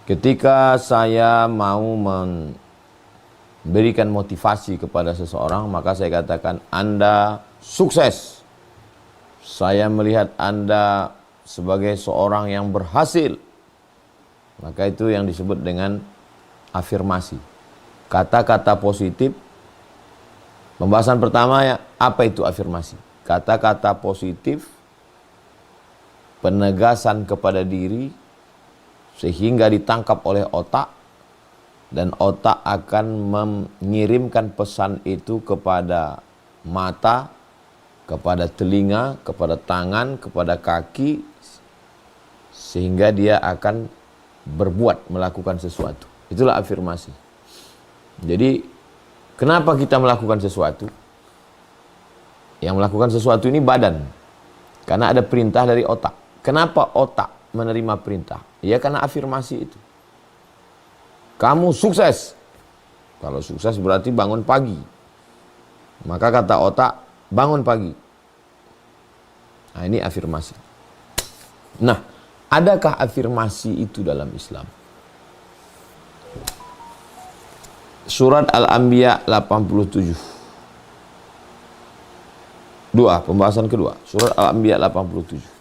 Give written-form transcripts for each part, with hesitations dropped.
Ketika saya mau memberikan motivasi kepada seseorang, maka saya katakan, Anda sukses. Saya melihat Anda sebagai seorang yang berhasil. Maka itu yang disebut dengan afirmasi. Kata-kata positif. Pembahasan pertama, ya, apa itu afirmasi? Kata-kata positif, penegasan kepada diri, sehingga ditangkap oleh otak, dan otak akan mengirimkan pesan itu kepada mata, kepada telinga, kepada tangan, kepada kaki, sehingga dia akan berbuat, melakukan sesuatu. Itulah afirmasi. Jadi, kenapa kita melakukan sesuatu? Yang melakukan sesuatu ini badan, karena ada perintah dari otak. Kenapa otak menerima perintah? Ya karena afirmasi itu. Kamu sukses. Kalau sukses berarti bangun pagi. Maka kata otak, bangun pagi. Nah, ini afirmasi. Nah, adakah afirmasi itu dalam Islam? Surat Al-Anbiya 87. Pembahasan kedua. Surat Al-Anbiya 87.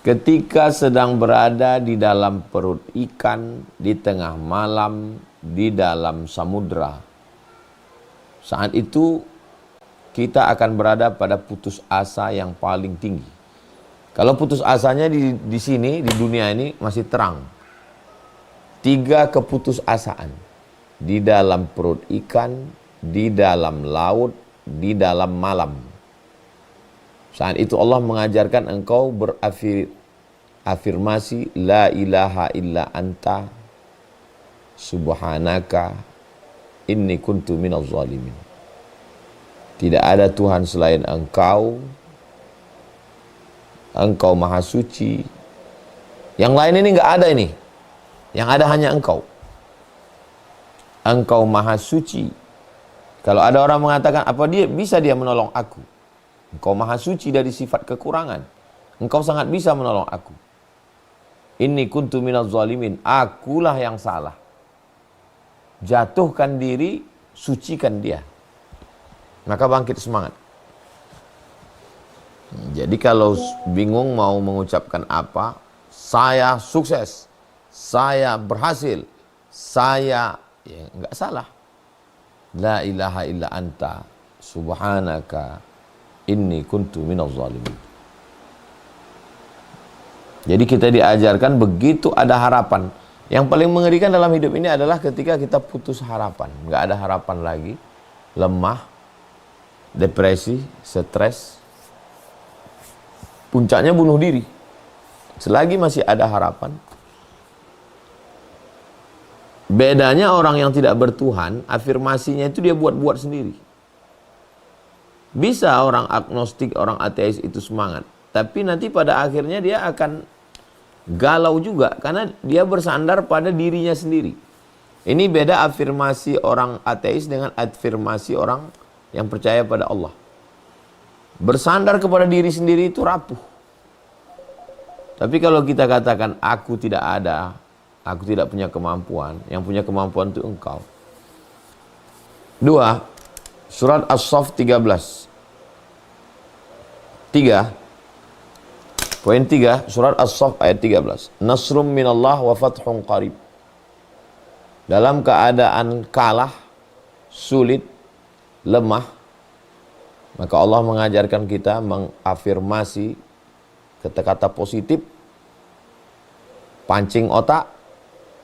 Ketika sedang berada di dalam perut ikan, di tengah malam, di dalam samudra. Saat itu kita akan berada pada putus asa yang paling tinggi. Kalau putus asanya di sini, di dunia ini masih terang. 3 keputusasaan. Di dalam perut ikan, di dalam laut, di dalam malam. Saat itu Allah mengajarkan engkau berafirmasi, La ilaha illa anta, subhanaka, inni kuntu minaz zalimin. Tidak ada Tuhan selain engkau, engkau maha suci. Yang lain ini enggak ada ini. Yang ada hanya engkau. Engkau maha suci. Kalau ada orang mengatakan, apa dia bisa menolong aku? Engkau maha suci dari sifat kekurangan. Engkau sangat bisa menolong aku. Inni kuntu minaz zalimin. Akulah yang salah. Jatuhkan diri, sucikan dia. Maka bangkit semangat. Jadi kalau bingung mau mengucapkan apa, saya sukses, saya berhasil, saya, ya enggak salah. La ilaha illa anta, subhanaka, inni kuntu minaz zalimin. Jadi kita diajarkan begitu ada harapan. Yang paling mengerikan dalam hidup ini adalah ketika kita putus harapan. Nggak ada harapan lagi. Lemah. Depresi. Stres. Puncaknya bunuh diri. Selagi masih ada harapan. Bedanya orang yang tidak bertuhan, afirmasinya itu dia buat-buat sendiri. Bisa orang agnostik, orang ateis itu semangat. Tapi nanti pada akhirnya dia akan galau juga. Karena dia bersandar pada dirinya sendiri. Ini beda afirmasi orang ateis dengan afirmasi orang yang percaya pada Allah. Bersandar kepada diri sendiri itu rapuh. Tapi kalau kita katakan, aku tidak ada, aku tidak punya kemampuan. Yang punya kemampuan itu engkau. 2. Surat As-Saff 13. 3. Poin 3, surat As-Saff ayat 13. Nasrum minallah wa fathun qarib. Dalam keadaan kalah, sulit, lemah, maka Allah mengajarkan kita mengafirmasi kata-kata positif, pancing otak,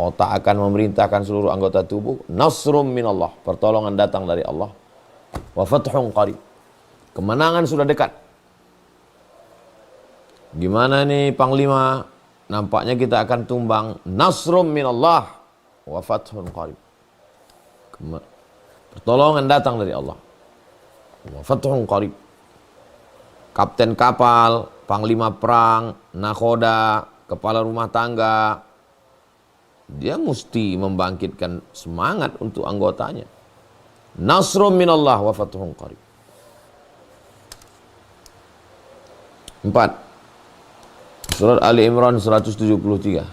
otak akan memerintahkan seluruh anggota tubuh, nasrum minallah, pertolongan datang dari Allah, wa fathun qarib, kemenangan sudah dekat. Gimana nih Panglima? Nampaknya kita akan tumbang. Nasrum minallah wa fathun qarib. Pertolongan datang dari Allah. Wa fathun qarib. Kapten kapal, panglima perang, nakhoda, kepala rumah tangga, dia mesti membangkitkan semangat untuk anggotanya. Nasrum minallah wa fathun qarib. 4. Surat Ali Imran 173.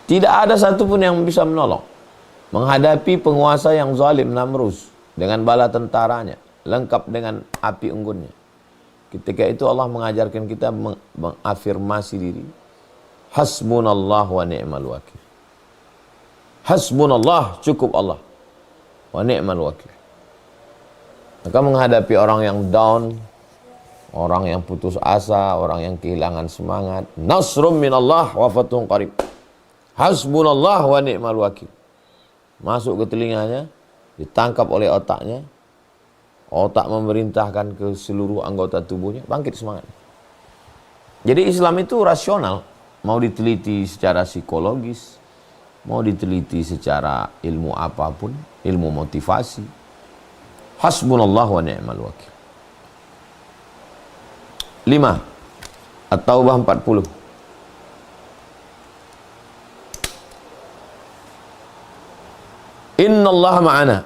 Tidak ada satupun yang bisa menolong menghadapi penguasa yang zalim Namrus dengan bala tentaranya, lengkap dengan api unggunnya. Ketika itu Allah mengajarkan kita mengafirmasi diri. Hasbunallah wa ni'mal wakil. Hasbunallah, cukup Allah. Wa ni'mal wakil. Maka menghadapi orang yang down, orang yang putus asa, orang yang kehilangan semangat, nasrum minallah wa fathun qarib. Hasbunallah wa ni'mal wakil. Masuk ke telinganya, ditangkap oleh otaknya. Otak memerintahkan ke seluruh anggota tubuhnya, bangkit semangat. Jadi Islam itu rasional, mau diteliti secara psikologis, mau diteliti secara ilmu apapun, ilmu motivasi. Hasbunallah wa ni'mal wakil. 5. At-Taubah 40. Innallaha ma'ana.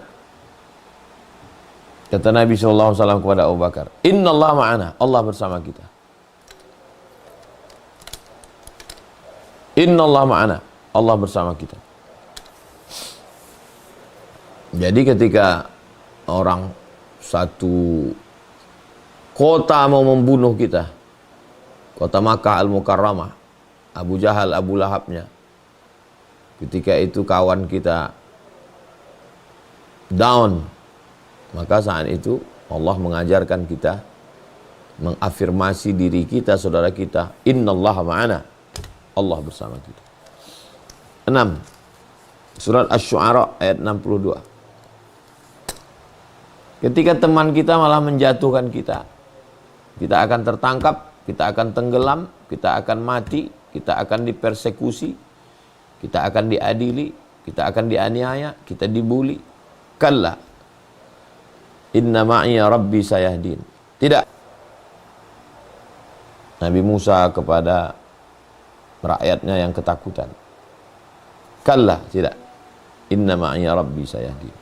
Kata Nabi SAW kepada Abu Bakar, Innallaha ma'ana, Allah bersama kita. Innallaha ma'ana, Allah bersama kita. Jadi ketika orang satu kota mau membunuh kita, kota Makkah Al-Mukarramah, Abu Jahal, Abu Lahabnya, ketika itu kawan kita down, maka saat itu Allah mengajarkan kita, mengafirmasi diri kita, saudara kita, Innallaha ma'ana, Allah bersama kita. 6. Surat Asy-Syu'ara ayat 62. Ketika teman kita malah menjatuhkan kita, kita akan tertangkap, kita akan tenggelam, kita akan mati, kita akan dipersekusi, kita akan diadili, kita akan dianiaya, kita dibuli. Kalla, inna ma'iya rabbi sayahdin. Tidak. Nabi Musa kepada rakyatnya yang ketakutan. Kalla, tidak. Inna ma'iya rabbi sayahdin.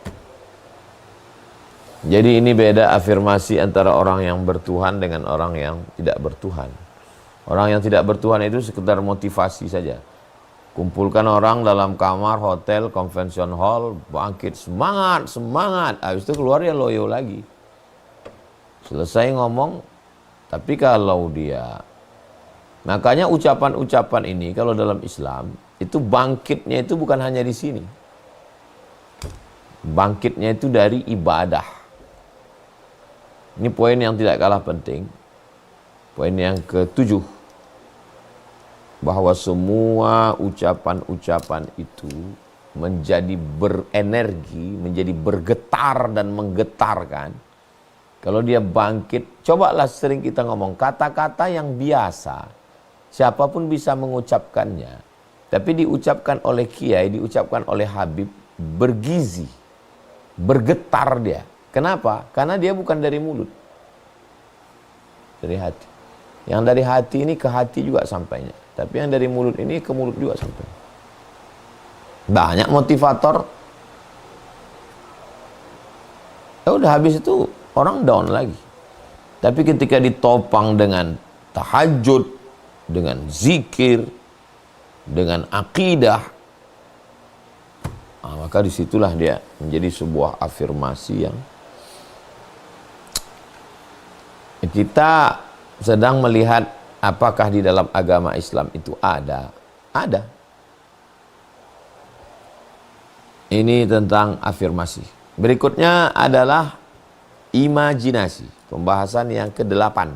Jadi ini beda afirmasi antara orang yang bertuhan dengan orang yang tidak bertuhan. Orang yang tidak bertuhan itu sekedar motivasi saja. Kumpulkan orang dalam kamar, hotel, convention hall, bangkit, semangat, semangat. Habis itu keluar ya loyo lagi. Selesai ngomong, tapi kalau dia... Makanya ucapan-ucapan ini kalau dalam Islam, itu bangkitnya itu bukan hanya di sini. Bangkitnya itu dari ibadah. Ini poin yang tidak kalah penting. Poin yang ke-7. Bahwa semua ucapan-ucapan itu menjadi berenergi, menjadi bergetar dan menggetarkan. Kalau dia bangkit, cobalah sering kita ngomong kata-kata yang biasa. Siapapun bisa mengucapkannya. Tapi diucapkan oleh kiai, diucapkan oleh habib, bergizi. Bergetar dia. Kenapa? Karena dia bukan dari mulut. Dari hati. Yang dari hati ini ke hati juga sampainya. Tapi yang dari mulut ini ke mulut juga sampai. Banyak motivator. Ya udah habis itu orang down lagi. Tapi ketika ditopang dengan tahajud, dengan zikir, dengan akidah, maka disitulah dia menjadi sebuah afirmasi yang kita sedang melihat apakah di dalam agama Islam itu ada. Ada. Ini tentang afirmasi. Berikutnya adalah imajinasi. Pembahasan yang ke-8.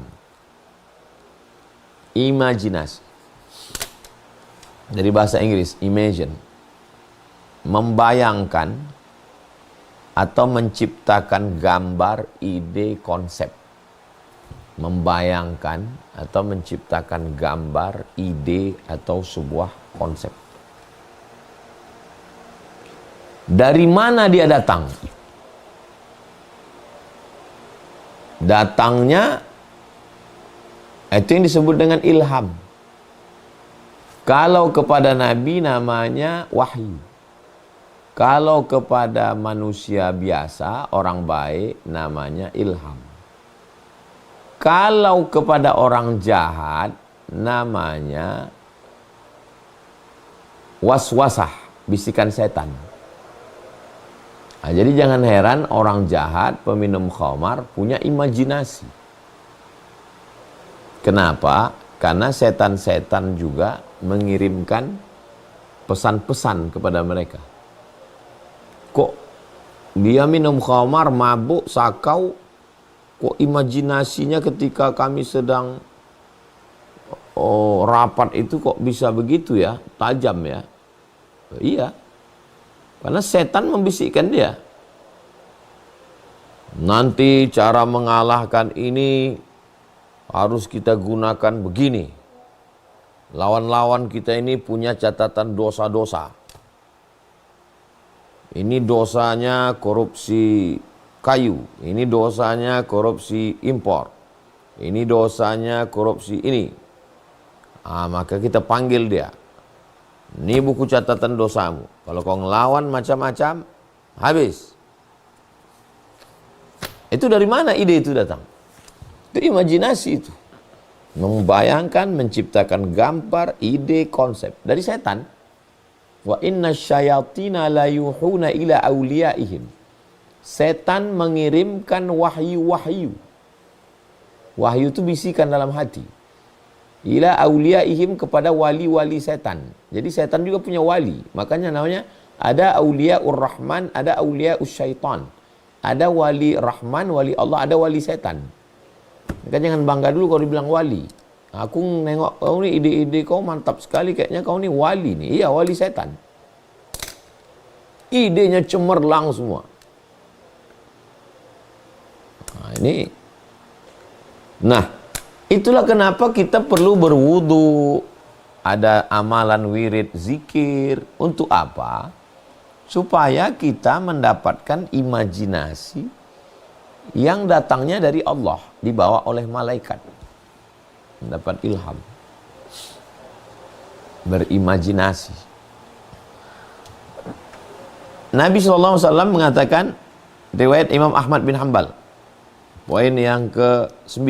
Imajinasi. Dari bahasa Inggris, imagine. Membayangkan atau menciptakan gambar, ide, konsep. Membayangkan atau menciptakan gambar, ide, atau sebuah konsep. Dari mana dia datang? Datangnya itu yang disebut dengan ilham. Kalau kepada Nabi namanya wahyu. Kalau kepada manusia biasa, orang baik, namanya ilham. Kalau kepada orang jahat, namanya waswasah, bisikan setan. Nah, jadi jangan heran orang jahat, peminum khamar punya imajinasi. Kenapa? Karena setan-setan juga mengirimkan pesan-pesan kepada mereka. Kok dia minum khamar, mabuk, sakau, kok imajinasinya ketika kami sedang rapat itu kok bisa begitu ya, tajam ya. Iya, karena setan membisikkan dia. Nanti cara mengalahkan ini harus kita gunakan begini. Lawan-lawan kita ini punya catatan dosa-dosa. Ini dosanya korupsi kayu, ini dosanya korupsi impor, ini dosanya korupsi ini. Maka kita panggil dia. Ini buku catatan dosamu. Kalau kau ngelawan macam-macam, habis. Itu dari mana ide itu datang? Itu imajinasi itu. Membayangkan, menciptakan gambar, ide, konsep. Dari setan. Wa inna syayatina la yuhuna ila awliyaihim. Setan mengirimkan wahyu-wahyu. Wahyu itu bisikan dalam hati. Ila awliyaihim, kepada wali-wali setan. Jadi setan juga punya wali. Makanya namanya ada awliyaur rahman, ada awliyaus syaitan. Ada wali rahman, wali Allah, ada wali setan. Maka jangan bangga dulu kalau dibilang wali. Aku nengok kau ni, ide-ide kau mantap sekali, kayaknya kau ni wali nih. Iya, wali setan. Idenya cemerlang semua. Nah, itulah kenapa kita perlu berwudu. Ada amalan wirid zikir. Untuk apa? Supaya kita mendapatkan imajinasi yang datangnya dari Allah, dibawa oleh malaikat. Mendapat ilham. Berimajinasi. Nabi SAW mengatakan, riwayat Imam Ahmad bin Hanbal, poin yang ke-9.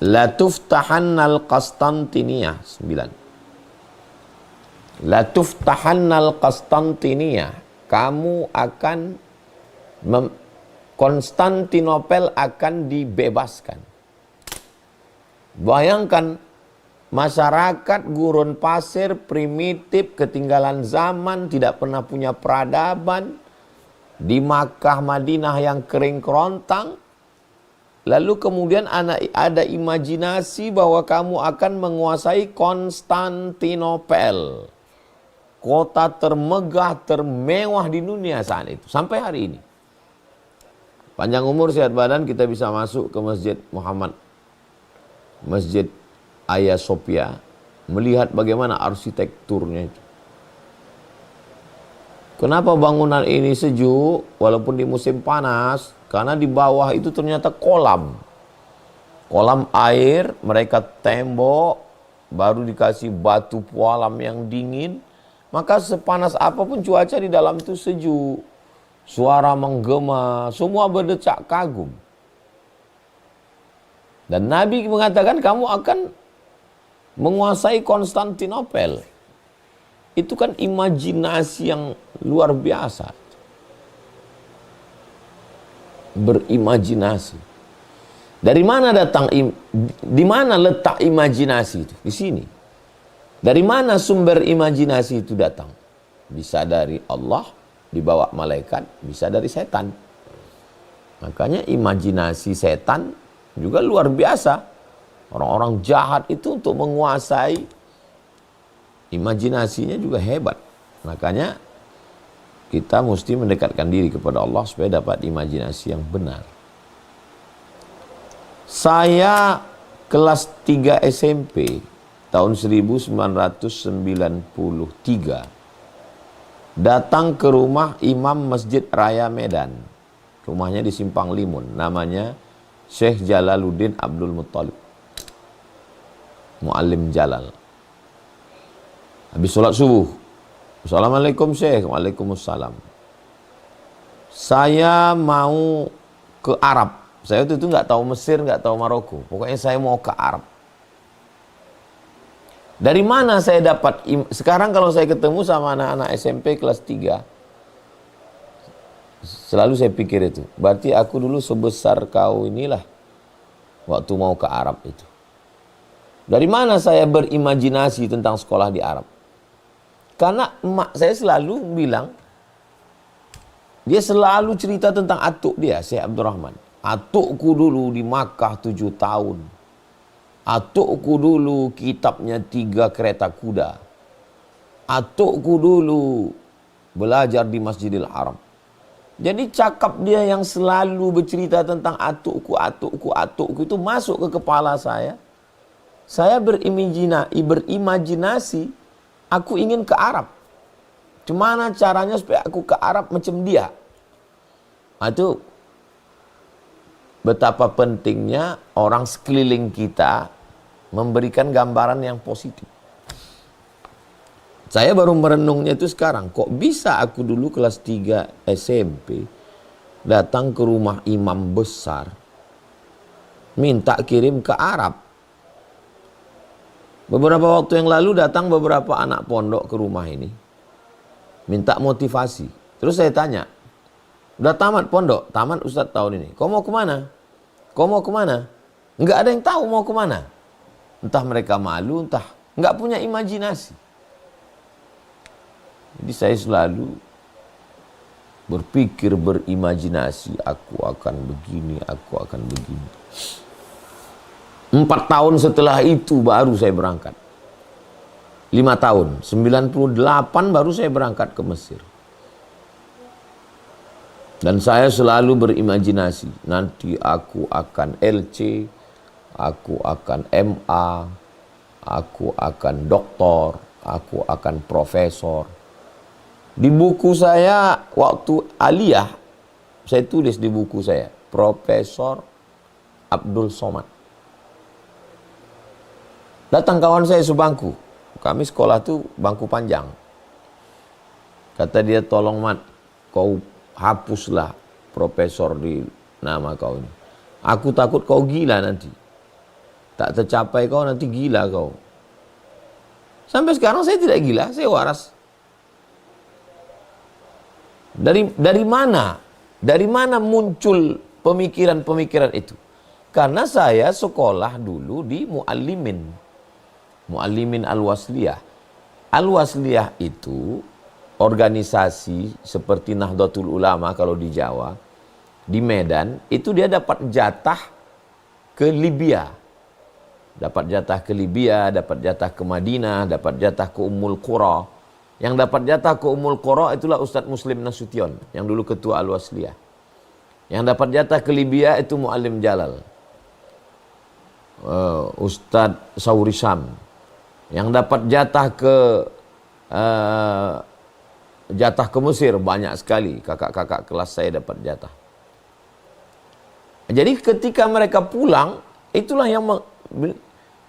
La tuftahannal Qastantiniyah. 9. La tuftahannal Qastantiniyah. Kamu akan Konstantinopel akan dibebaskan. Bayangkan masyarakat gurun pasir, primitif, ketinggalan zaman, tidak pernah punya peradaban. Di Makkah, Madinah yang kering kerontang. Lalu kemudian ada imajinasi bahwa kamu akan menguasai Konstantinopel. Kota termegah, termewah di dunia saat itu. Sampai hari ini. Panjang umur, sehat badan, kita bisa masuk ke Masjid Muhammad. Masjid Hagia Sophia. Melihat bagaimana arsitekturnya itu. Kenapa bangunan ini sejuk walaupun di musim panas? Karena di bawah itu ternyata kolam. Kolam air, mereka tembok, baru dikasih batu pualam yang dingin. Maka sepanas apapun cuaca di dalam itu sejuk. Suara menggema, semua berdecak kagum. Dan Nabi mengatakan kamu akan menguasai Konstantinopel. Itu kan imajinasi yang luar biasa. Berimajinasi. Dari mana datang, di mana letak imajinasi itu? Di sini. Dari mana sumber imajinasi itu datang? Bisa dari Allah, dibawa malaikat, bisa dari setan. Makanya imajinasi setan juga luar biasa. Orang-orang jahat itu untuk menguasai, imajinasinya juga hebat. Makanya kita mesti mendekatkan diri kepada Allah supaya dapat imajinasi yang benar. Saya kelas 3 SMP tahun 1993 datang ke rumah Imam Masjid Raya Medan. Rumahnya di Simpang Limun, namanya Syekh Jalaluddin Abdul Muttalib, Muallim Jalal. Habis sholat subuh, Assalamualaikum Syekh. Waalaikumsalam. Saya mau ke Arab. Saya waktu itu nggak tahu Mesir, nggak tahu Maroko. Pokoknya saya mau ke Arab. Dari mana saya dapat, sekarang kalau saya ketemu sama anak-anak SMP kelas 3, selalu saya pikir itu, berarti aku dulu sebesar kau inilah, waktu mau ke Arab itu. Dari mana saya berimajinasi tentang sekolah di Arab? Karena emak saya selalu bilang, dia selalu cerita tentang atuk dia, Syekh Abdurrahman. Atukku dulu di Makkah 7 tahun. Atukku dulu kitabnya 3 kereta kuda. Atukku dulu belajar di Masjidil Haram. Jadi cakap dia yang selalu bercerita tentang atukku itu masuk ke kepala saya. Saya berimajinasi, aku ingin ke Arab. Gimana caranya supaya aku ke Arab macam dia? Itu betapa pentingnya orang sekeliling kita memberikan gambaran yang positif. Saya baru merenungnya itu sekarang. Kok bisa aku dulu kelas 3 SMP datang ke rumah imam besar, minta kirim ke Arab. Beberapa waktu yang lalu datang beberapa anak pondok ke rumah ini, minta motivasi. Terus saya tanya, udah tamat pondok? Tamat Ustadz tahun ini. Kau mau kemana? Kau mau kemana? Enggak ada yang tahu mau kemana. Entah mereka malu, entah enggak punya imajinasi. Jadi saya selalu berpikir, berimajinasi, aku akan begini, aku akan begini. 4 tahun setelah itu baru saya berangkat. 5 tahun, 98 baru saya berangkat ke Mesir. Dan saya selalu berimajinasi, nanti aku akan LC, aku akan MA, aku akan doktor, aku akan profesor. Di buku saya waktu aliyah, saya tulis di buku saya, Profesor Abdul Somad. Datang kawan saya sebangku, kami sekolah tuh bangku panjang. Kata dia, tolong Mat, kau hapuslah profesor di nama kau ini. Aku takut kau gila nanti. Tak tercapai kau nanti gila kau. Sampai sekarang saya tidak gila, saya waras. Dari mana? Dari mana muncul pemikiran-pemikiran itu? Karena saya sekolah dulu di Muallimin Al-Wasliyah. Al-Wasliyah itu organisasi seperti Nahdlatul Ulama kalau di Jawa, di Medan, itu dia dapat jatah ke Libya. Dapat jatah ke Libya, dapat jatah ke Madinah, dapat jatah ke Ummul Qura. Yang dapat jatah ke Ummul Qura itulah Ustadz Muslim Nasution, yang dulu ketua Al-Wasliyah. Yang dapat jatah ke Libya itu Muallim Jalal, Ustadz Sauri Sam. Yang dapat jatah ke Mesir banyak sekali, kakak-kakak kelas saya dapat jatah. Jadi ketika mereka pulang, itulah yang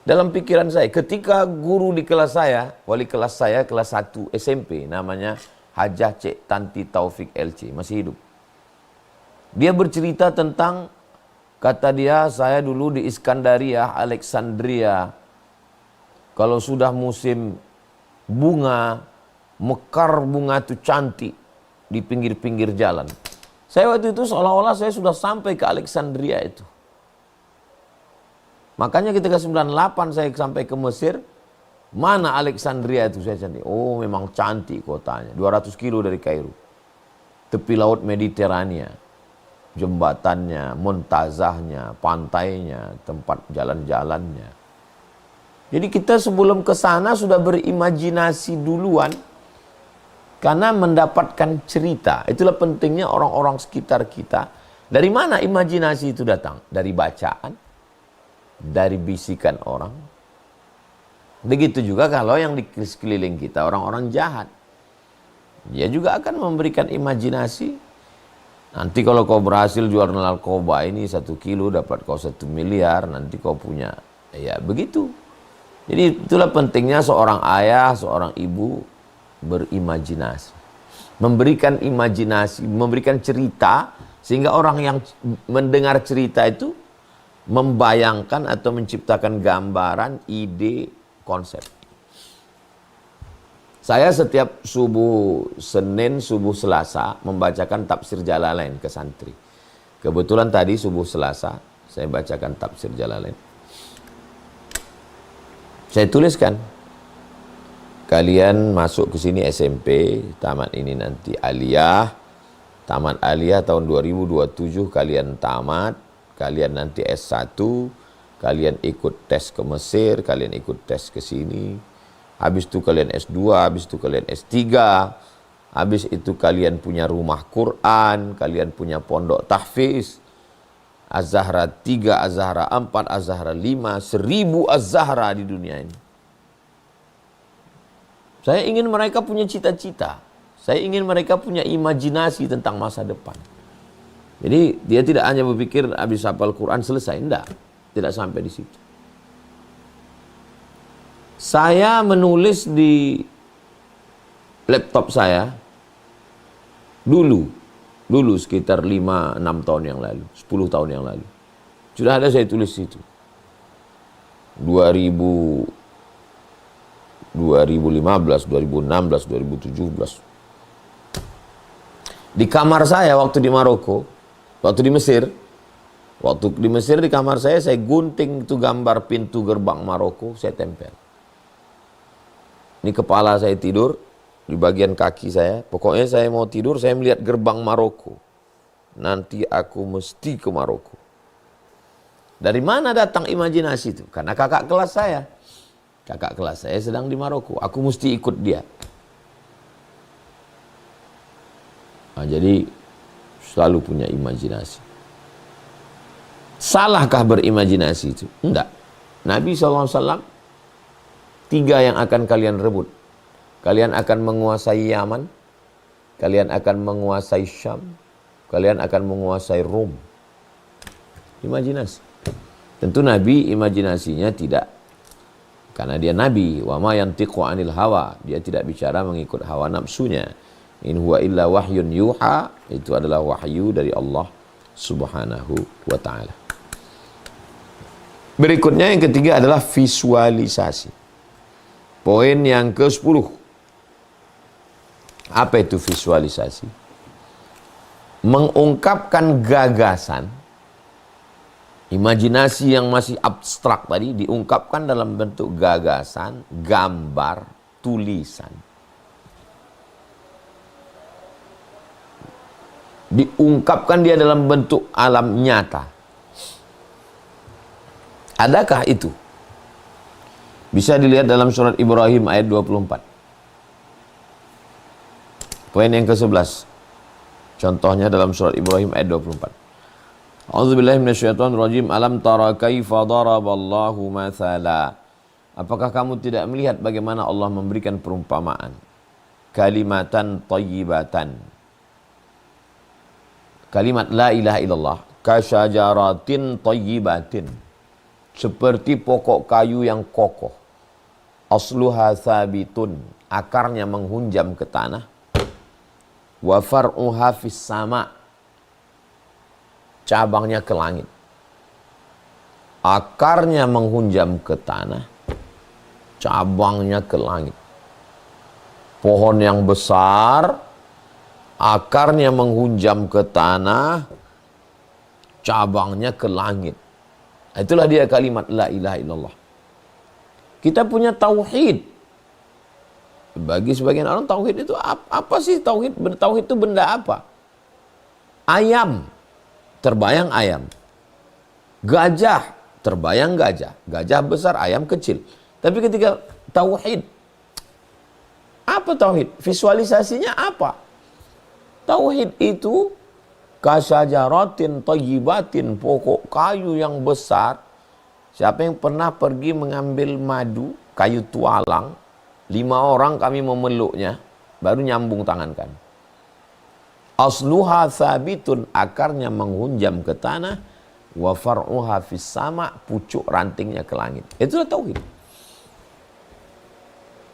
dalam pikiran saya, ketika guru di kelas saya, wali kelas saya kelas 1 SMP, namanya Hajah Cik Tanti Taufik LC, masih hidup. Dia bercerita tentang, kata dia, saya dulu di Iskandaria, Alexandria, kalau sudah musim bunga, mekar bunga itu cantik di pinggir-pinggir jalan. Saya waktu itu seolah-olah saya sudah sampai ke Alexandria itu. Makanya ketika 98 saya sampai ke Mesir, mana Alexandria itu saya cantik. Oh memang cantik kotanya, 200 kilo dari Kairo. Tepi laut Mediterania, jembatannya, muntazahnya, pantainya, tempat jalan-jalannya. Jadi kita sebelum ke sana sudah berimajinasi duluan karena mendapatkan cerita. Itulah pentingnya orang-orang sekitar kita. Dari mana imajinasi itu datang? Dari bacaan, dari bisikan orang. Begitu juga kalau yang di sekeliling kita orang-orang jahat, dia juga akan memberikan imajinasi. Nanti kalau kau berhasil jual narkoba ini 1 kilo dapat kau 1 miliar, nanti kau punya, ya begitu. Jadi itulah pentingnya seorang ayah, seorang ibu berimajinasi, memberikan imajinasi, memberikan cerita, sehingga orang yang mendengar cerita itu membayangkan atau menciptakan gambaran, ide, konsep. Saya setiap subuh Senin, subuh Selasa membacakan tafsir Jalalain ke santri. Kebetulan tadi subuh Selasa saya bacakan tafsir Jalalain. Saya tuliskan, kalian masuk ke sini SMP, tamat ini nanti aliyah, tamat aliyah tahun 2027 kalian tamat, kalian nanti S1, kalian ikut tes ke Mesir, kalian ikut tes ke sini, habis itu kalian S2, habis itu kalian S3, habis itu kalian punya rumah Quran, kalian punya pondok tahfiz, Az-Zahra 3, Az-Zahra 4, Az-Zahra 5, 1000 Az-Zahra di dunia ini. Saya ingin mereka punya cita-cita. Saya ingin mereka punya imajinasi tentang masa depan. Jadi dia tidak hanya berpikir habis hafal Quran selesai. Tidak sampai di situ. Saya menulis di laptop saya dulu sekitar 5-6 tahun yang lalu, 10 tahun yang lalu. Sudah ada saya tulis itu. 2015, 2016, 2017. Di kamar saya waktu di Maroko, waktu di Mesir di kamar saya gunting itu gambar pintu gerbang Maroko, saya tempel. Ini kepala saya tidur, di bagian kaki saya, pokoknya saya mau tidur, saya melihat gerbang Maroko. Nanti aku mesti ke Maroko. Dari mana datang imajinasi itu? Karena kakak kelas saya. Kakak kelas saya sedang di Maroko, aku mesti ikut dia. Nah, jadi selalu punya imajinasi. Salahkah berimajinasi itu? Enggak. Nabi SAW 3 yang akan kalian rebut. Kalian akan menguasai Yaman, kalian akan menguasai Syam, kalian akan menguasai Rom. Imajinasi. Tentu Nabi imajinasinya tidak, karena dia Nabi. Wa ma yantiqu anil hawa, dia tidak bicara mengikut hawa nafsunya. In huwa illa wahyun yuha, itu adalah wahyu dari Allah Subhanahu wa ta'ala. Berikutnya yang ketiga adalah visualisasi. Poin yang ke-10. Apa itu visualisasi? Mengungkapkan gagasan, imajinasi yang masih abstrak tadi diungkapkan dalam bentuk gagasan, gambar, tulisan. Diungkapkan dia dalam bentuk alam nyata. Adakah itu? Bisa dilihat dalam surat Ibrahim ayat 24. Poin yang ke-11. Contohnya dalam surat Ibrahim ayat 24. A'udzubillahi minasyaitonirrajim. Alam tara kaifa daraballahu mathala. Apakah kamu tidak melihat bagaimana Allah memberikan perumpamaan? Kalimatan thayyibatan. Kalimat la ilaha illallah. Kasyajaratin thayyibatin. Seperti pokok kayu yang kokoh. Asluha thabitun. Akarnya menghunjam ke tanah. Wa far'uha fis sama, cabangnya ke langit. Akarnya menghunjam ke tanah, cabangnya ke langit. Pohon yang besar, akarnya menghunjam ke tanah, cabangnya ke langit. Itulah dia kalimat la ilaha illallah. Kita punya tauhid. Bagi sebagian orang tauhid itu apa sih tauhid? Tauhid itu benda apa? Ayam, terbayang ayam. Gajah, terbayang gajah. Gajah besar, ayam kecil. Tapi ketika tauhid, apa tauhid? Visualisasinya apa? Tauhid itu kasyajaratin thayyibatin, pokok kayu yang besar. Siapa yang pernah pergi mengambil madu, kayu tualang, 5 orang kami memeluknya, baru nyambung tangan kan. Asluha thabitun, akarnya menghunjam ke tanah, wa far'uha fis sama, pucuk rantingnya ke langit. Itulah tauhid.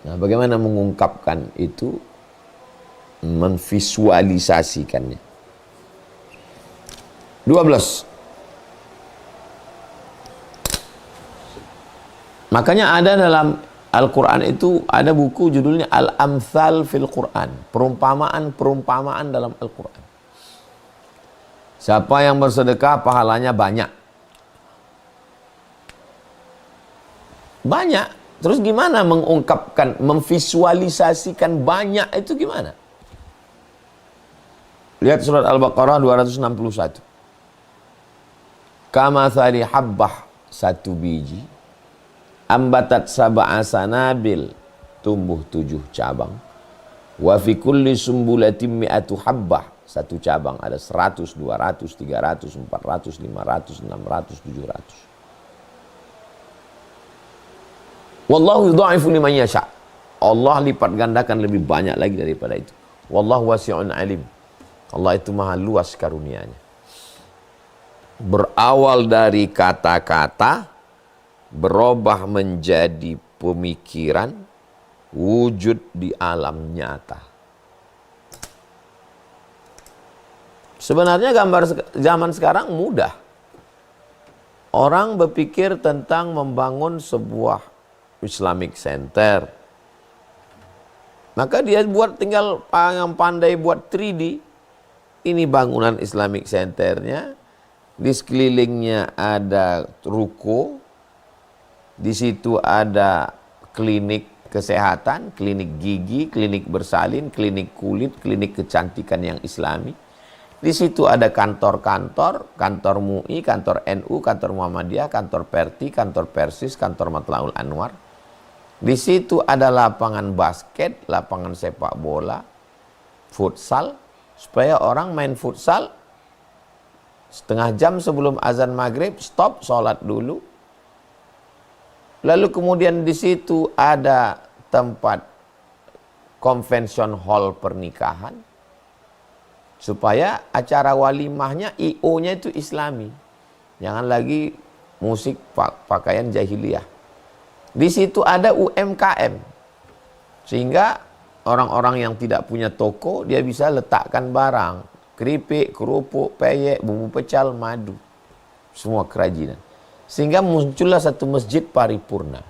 Nah, bagaimana mengungkapkan itu? Memvisualisasikannya. 12. Makanya ada dalam Al-Quran itu ada buku judulnya Al-Amthal fil Quran. Perumpamaan-perumpamaan dalam Al-Quran. Siapa yang bersedekah pahalanya banyak. Banyak. Terus gimana mengungkapkan, memvisualisasikan banyak itu gimana? Lihat surat Al-Baqarah 261. Kamathali habbah, satu biji, ambatat sab'a sanabil, tumbuh 7 cabang. Wa fi kulli sumbulatin mi'atu habbah, satu cabang ada 100, 200, 300, 400, 500, 600, 700. Wallahu yudha'ifu liman yasha'. Allah lipat gandakan lebih banyak lagi daripada itu. Wallahu wasi'un alim. Allah itu maha luas karunia-Nya. Berawal dari kata-kata, berubah menjadi pemikiran, wujud di alam nyata. Sebenarnya gambar zaman sekarang mudah. Orang berpikir tentang membangun sebuah Islamic Center. Maka dia tinggal yang pandai buat 3D. Ini bangunan Islamic Centernya. Di sekelilingnya ada ruko. Di situ ada klinik kesehatan, klinik gigi, klinik bersalin, klinik kulit, klinik kecantikan yang Islami. Di situ ada kantor-kantor, kantor MUI, kantor NU, kantor Muhammadiyah, kantor Perti, kantor Persis, kantor Matlaul Anwar. Di situ ada lapangan basket, lapangan sepak bola, futsal, supaya orang main futsal setengah jam sebelum azan maghrib, stop, sholat dulu. Lalu kemudian di situ ada tempat convention hall pernikahan, supaya acara walimahnya IO-nya itu Islami. Jangan lagi musik pakaian jahiliyah. Di situ ada UMKM. Sehingga orang-orang yang tidak punya toko, dia bisa letakkan barang. Keripik, kerupuk, peyek, bumbu pecal, madu. Semua kerajinan. Sehingga muncullah satu masjid paripurna.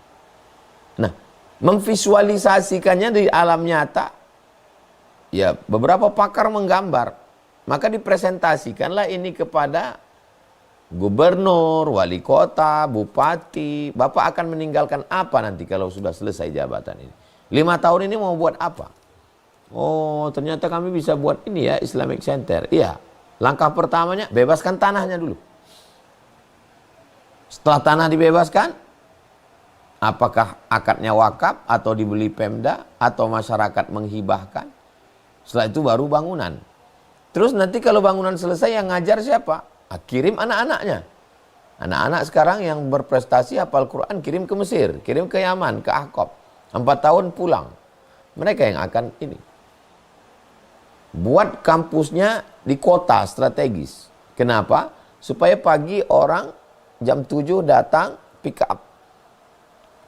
Nah, memvisualisasikannya di alam nyata, ya beberapa pakar menggambar. Maka dipresentasikanlah ini kepada gubernur, wali kota, bupati. Bapak akan meninggalkan apa nanti kalau sudah selesai jabatan ini? 5 tahun ini mau buat apa? Oh, ternyata kami bisa buat ini ya, Islamic Center. Iya, langkah pertamanya bebaskan tanahnya dulu. Setelah tanah dibebaskan, apakah akadnya wakaf atau dibeli Pemda atau masyarakat menghibahkan? Setelah itu baru bangunan. Terus nanti kalau bangunan selesai yang ngajar siapa? Kirim anak-anaknya. Anak-anak sekarang yang berprestasi hafal Quran kirim ke Mesir, kirim ke Yaman, ke Ahqaf. 4 tahun pulang. Mereka yang akan ini. Buat kampusnya di kota strategis. Kenapa? Supaya pagi orang jam 7 datang pick up.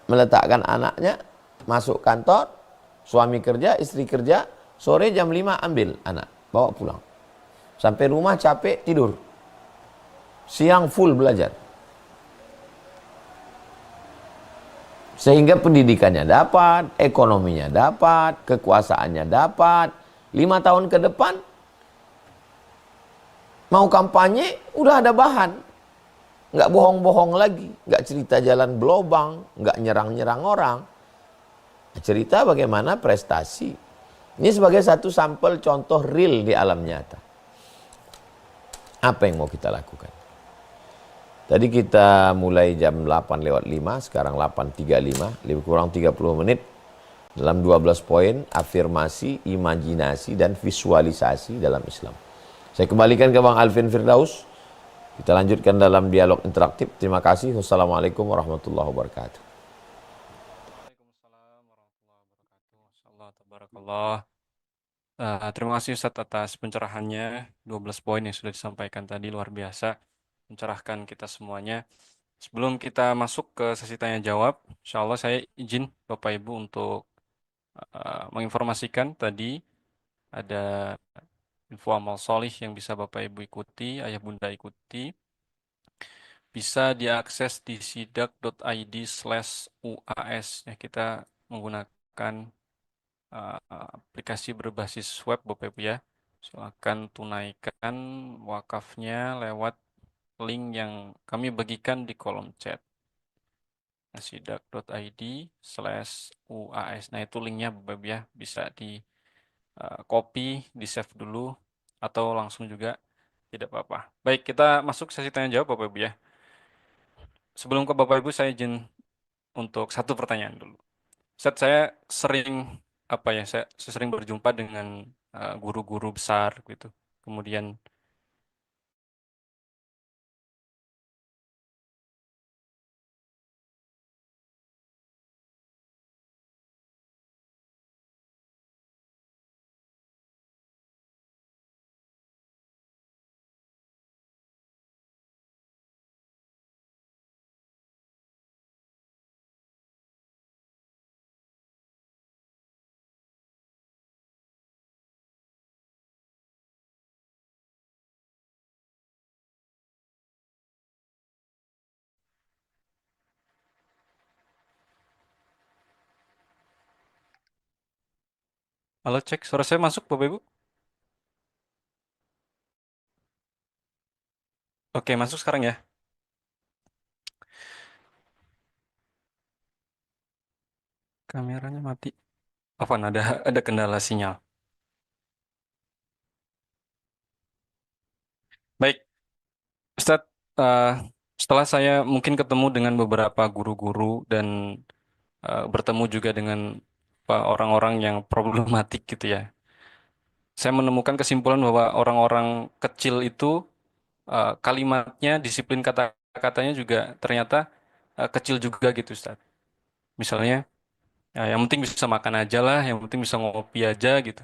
Meletakkan anaknya, masuk kantor, suami kerja, istri kerja, sore jam 5 ambil anak, bawa pulang. Sampai rumah capek, tidur. Siang full belajar. Sehingga pendidikannya dapat, ekonominya dapat, kekuasaannya dapat. 5 tahun ke depan, mau kampanye, udah ada bahan. Nggak bohong-bohong lagi, nggak cerita jalan belobang, nggak nyerang-nyerang orang. Cerita bagaimana prestasi. Ini sebagai satu sampel contoh real di alam nyata. Apa yang mau kita lakukan? Tadi kita mulai jam 8:05, sekarang 8:35, lebih kurang 30 menit. Dalam 12 poin, afirmasi, imajinasi, dan visualisasi dalam Islam. Saya kembalikan ke Bang Alvin Firdaus. Kita lanjutkan dalam dialog interaktif. Terima kasih. Wassalamualaikum warahmatullahi wabarakatuh. Waalaikumsalam warahmatullahi wabarakatuh. Masyaallah, tabarakallah. Terima kasih Ustadz atas pencerahannya. 12 poin yang sudah disampaikan tadi luar biasa. Mencerahkan kita semuanya. Sebelum kita masuk ke sesi tanya jawab, insya Allah saya izin Bapak Ibu untuk menginformasikan tadi ada info amal solih yang bisa Bapak Ibu ikuti, ayah bunda ikuti. bisa diakses di sidak.id/uas. Ya, kita menggunakan aplikasi berbasis web, Bapak Ibu ya. Silakan tunaikan wakafnya lewat link yang kami bagikan di kolom chat. sidak.id/uas. Nah, itu linknya Bapak Ibu ya. Bisa di copy, di save dulu, atau langsung juga tidak apa-apa. Baik, kita masuk sesi tanya jawab Bapak Ibu ya. Sebelum ke Bapak Ibu, saya izin untuk satu pertanyaan dulu. Saya sering saya sering berjumpa dengan guru-guru besar gitu. Kemudian halo, cek suara saya masuk Bapak Ibu? Oke, masuk sekarang ya. Kameranya mati. Apa ada kendala sinyal? Baik, Ustadz, eh, setelah saya mungkin ketemu dengan beberapa guru-guru dan bertemu juga dengan orang-orang yang problematik gitu ya. Saya menemukan kesimpulan bahwa orang-orang kecil itu kalimatnya, disiplin kata-katanya juga ternyata kecil juga gitu, Ustaz. Misalnya, yang penting bisa makan aja lah, yang penting bisa ngopi aja gitu.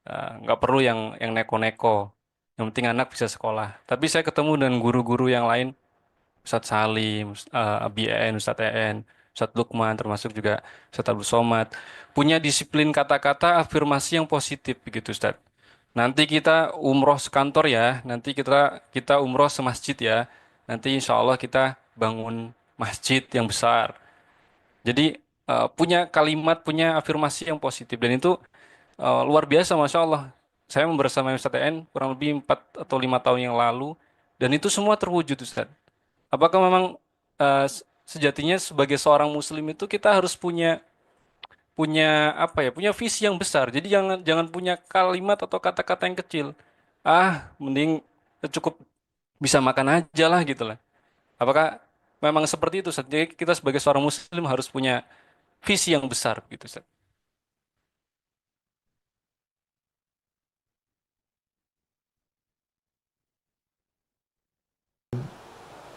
Nggak perlu yang neko-neko. Yang penting anak bisa sekolah. Tapi saya ketemu dengan guru-guru yang lain, Ustadz Salim, Abi En, Ustadz En, Ustadz Lukman, termasuk juga Ustadz Abdul Somad, punya disiplin kata-kata afirmasi yang positif begitu, Ustadz. Nanti kita umroh sekantor ya, nanti kita kita umroh semasjid ya. Nanti insya Allah kita bangun masjid yang besar. Jadi punya kalimat, punya afirmasi yang positif dan itu luar biasa, masya Allah. Saya bersama Ustadz TN kurang lebih 4 atau 5 tahun yang lalu dan itu semua terwujud, Ustadz. Apakah memang sejatinya sebagai seorang Muslim itu kita harus punya punya punya visi yang besar. Jadi jangan jangan punya kalimat atau kata-kata yang kecil. Mending cukup bisa makan aja lah gitu lah. Apakah memang seperti itu, Ustaz? Jadi kita sebagai seorang muslim harus punya visi yang besar gitu, Ustaz.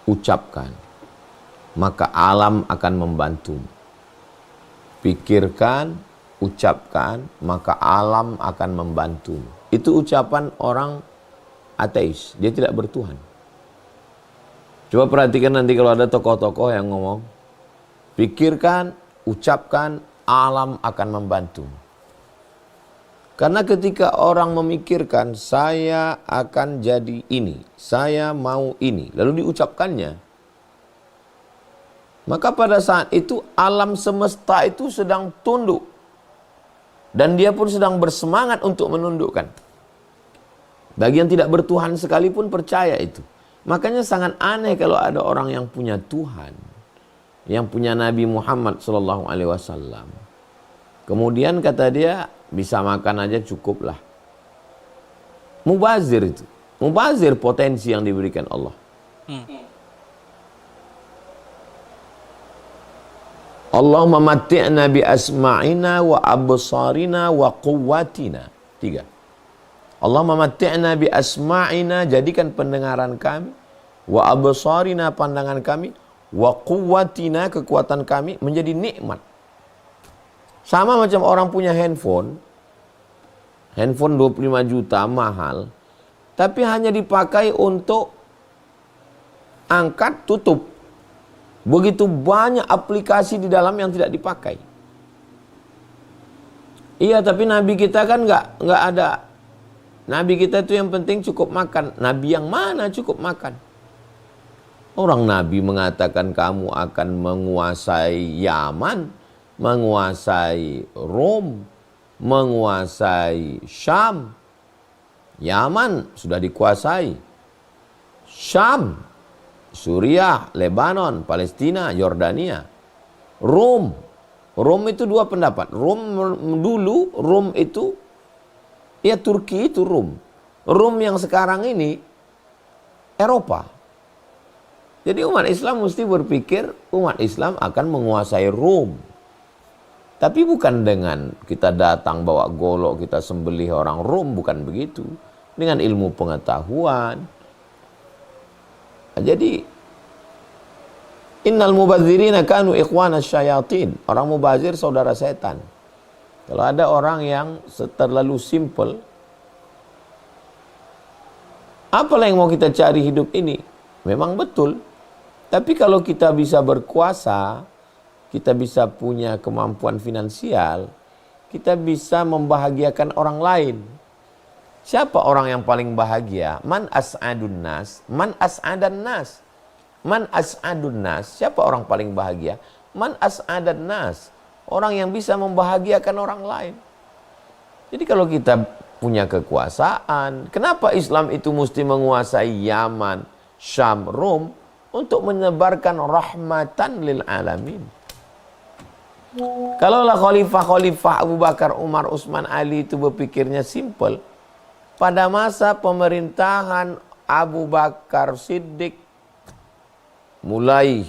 Ucapkan, maka alam akan membantu. Pikirkan, ucapkan, maka alam akan membantu. Itu ucapan orang ateis, dia tidak bertuhan. Coba perhatikan nanti kalau ada tokoh-tokoh yang ngomong, pikirkan, ucapkan, alam akan membantu. Karena ketika orang memikirkan, saya akan jadi ini, saya mau ini, lalu diucapkannya, maka pada saat itu alam semesta itu sedang tunduk. Dan dia pun sedang bersemangat untuk menundukkan. Bagi yang tidak bertuhan sekalipun percaya itu. Makanya sangat aneh kalau ada orang yang punya Tuhan, yang punya Nabi Muhammad SAW. Kemudian kata dia, bisa makan aja cukup lah. Mubazir itu. Mubazir potensi yang diberikan Allah. Allahumma matti'na bi asma'ina wa absarina wa quwwatina. 3. Allahumma matti'na bi asma'ina, jadikan pendengaran kami, wa absarina, pandangan kami, wa quwwatina, kekuatan kami menjadi nikmat. Sama macam orang punya handphone 25 juta mahal, tapi hanya dipakai untuk angkat tutup. Begitu banyak aplikasi di dalam yang tidak dipakai. Iya, tapi Nabi kita kan nggak ada. Nabi kita itu yang penting cukup makan. Nabi yang mana cukup makan? Orang Nabi mengatakan kamu akan menguasai Yaman, menguasai Rom, menguasai Syam. Yaman sudah dikuasai. Syam, Suriah, Lebanon, Palestina, Yordania. Rom. Rom itu dua pendapat. Rom itu, ya Turki itu Rom. Rom yang sekarang ini Eropa. Jadi umat Islam mesti berpikir umat Islam akan menguasai Rom. Tapi bukan dengan kita datang bawa golok, kita sembelih orang Rom, bukan begitu. Dengan ilmu pengetahuan. Jadi innal mubadzirina kanu ikhwana syayatin. Orang mubazir saudara setan. Kalau ada orang yang terlalu simple, apalah yang mau kita cari hidup ini? Memang betul. Tapi kalau kita bisa berkuasa, kita bisa punya kemampuan finansial, kita bisa membahagiakan orang lain. Siapa orang yang paling bahagia? Man as'adun nas, man as'adan nas. Man as'adun nas, siapa orang paling bahagia? Man as'adan nas, orang yang bisa membahagiakan orang lain. Jadi kalau kita punya kekuasaan, kenapa Islam itu mesti menguasai Yaman, Syam, Rom? Untuk menyebarkan rahmatan lil alamin. Kalaulah khalifah-khalifah Abu Bakar, Umar, Utsman, Ali itu berpikirnya simple, pada masa pemerintahan Abu Bakar Siddiq mulai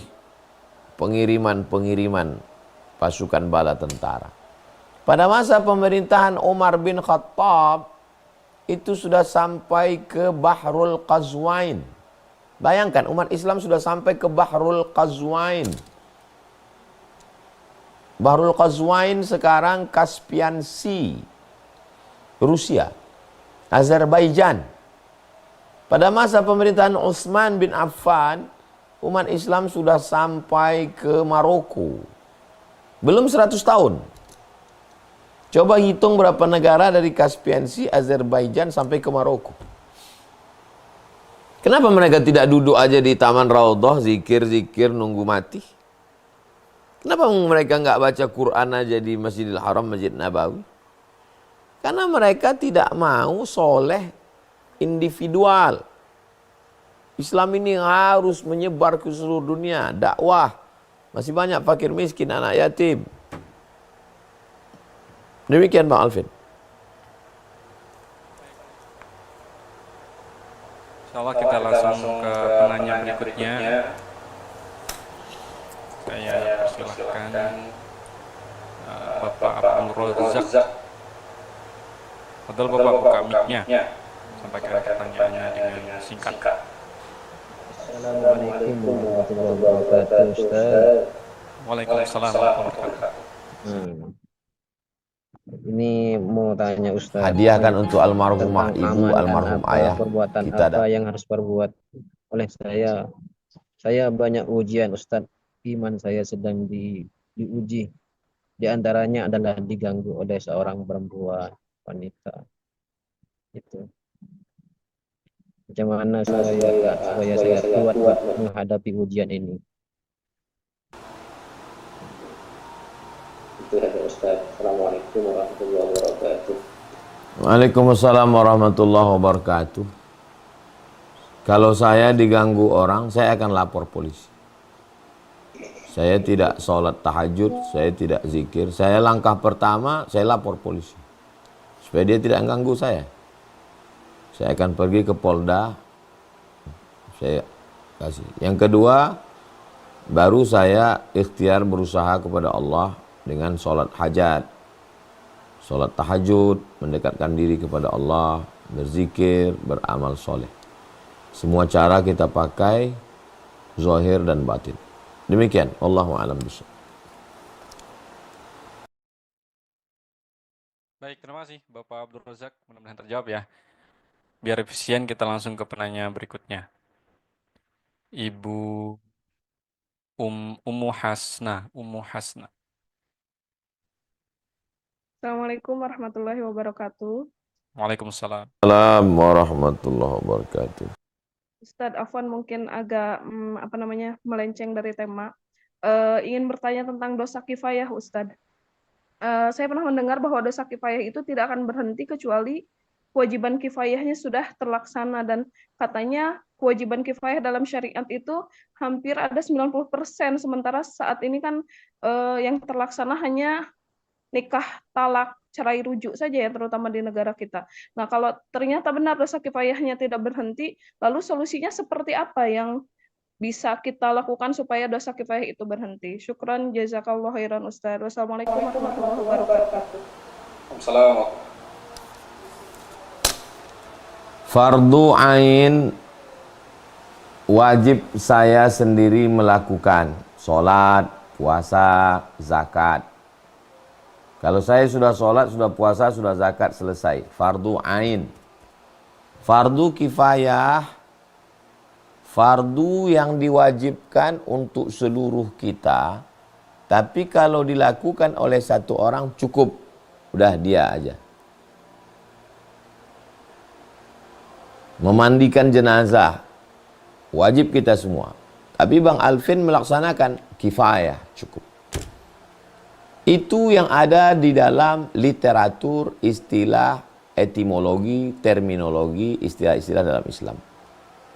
pengiriman pasukan bala tentara. Pada masa pemerintahan Umar bin Khattab itu sudah sampai ke Bahrul Qazwain. Bayangkan umat Islam sudah sampai ke Bahrul Qazwain. Bahrul Qazwain sekarang Caspian Sea, Rusia, Azerbaijan. Pada masa pemerintahan Utsman bin Affan, umat Islam sudah sampai ke Maroko. Belum 100 tahun. Coba hitung berapa negara dari Caspian Sea, Azerbaijan sampai ke Maroko. Kenapa mereka tidak duduk aja di Taman Raudhah, zikir-zikir, nunggu mati? Kenapa mereka nggak baca Quran aja di Masjidil Haram, Masjid Nabawi? Karena mereka tidak mau soleh individual. Islam ini harus menyebar ke seluruh dunia, dakwah. Masih banyak fakir miskin, anak yatim. Demikian Bang Alvin. Insyaallah kita langsung ke penanya berikutnya. Saya persilahkan Bapak Abdul Razak. Padahal Bapak buka mic-nya. Sampaikan pertanyaannya dengan singkat. Assalamualaikum warahmatullahi wabarakatuh, Ustaz. Waalaikumsalam warahmatullahi wabarakatuh. Ini mau tanya Ustaz, Hadiahkan untuk almarhumah tentang ibu, aman dan almarhum apa ayah. perbuatan Kita apa yang harus perbuat oleh saya. Saya banyak ujian Ustaz, iman saya sedang diuji. Di antaranya adalah diganggu oleh seorang perempuan wanita. Itu. Macam mana supaya saya kuat menghadapi ujian ini? Itu saja Ustaz. Assalamualaikum warahmatullahi wabarakatuh. Waalaikumsalam warahmatullahi wabarakatuh. Kalau saya diganggu orang, saya akan lapor polisi. Saya tidak sholat tahajud, saya tidak zikir. Saya langkah pertama, saya lapor polisi. Supaya dia tidak ganggu saya. Saya akan pergi ke Polda. Saya kasih. Yang kedua, baru saya ikhtiar berusaha kepada Allah dengan sholat hajat. Sholat tahajud, mendekatkan diri kepada Allah, berzikir, beramal soleh. Semua cara kita pakai, zahir dan batin. Demikian, Allahu a'lam bishawab. Baik, terima kasih Bapak Abdul Razak. Mudah-mudahan terjawab ya. Biar efisien kita langsung ke penanya berikutnya. Ibu Ummu Hasna. Assalamualaikum warahmatullahi wabarakatuh. Waalaikumsalam. Assalamualaikum warahmatullahi wabarakatuh. Ustadz Afwan mungkin agak melenceng dari tema. Ingin bertanya tentang dosa kifayah, Ustadz. Saya pernah mendengar bahwa dosa kifayah itu tidak akan berhenti kecuali kewajiban kifayahnya sudah terlaksana, dan katanya kewajiban kifayah dalam syariat itu hampir ada 90%, sementara saat ini kan yang terlaksana hanya nikah, talak, cerai rujuk saja ya, terutama di negara kita. Nah, kalau ternyata benar dosa kifayahnya tidak berhenti, lalu solusinya seperti apa yang bisa kita lakukan supaya dosa kifayah itu berhenti? Syukran, jazakallah khairan Ustaz. Wassalamualaikum warahmatullahi wabarakatuh. Assalamualaikum. Fardu ain wajib saya sendiri melakukan. Sholat, puasa, zakat. Kalau saya sudah sholat, sudah puasa, sudah zakat, selesai. Fardu ain. Fardu kifayah, fardu yang diwajibkan untuk seluruh kita. Tapi kalau dilakukan oleh satu orang cukup. Udah dia aja. Memandikan jenazah, wajib kita semua. Tapi Bang Alvin melaksanakan kifayah, cukup. Itu yang ada di dalam literatur, istilah, etimologi, terminologi, istilah-istilah dalam Islam.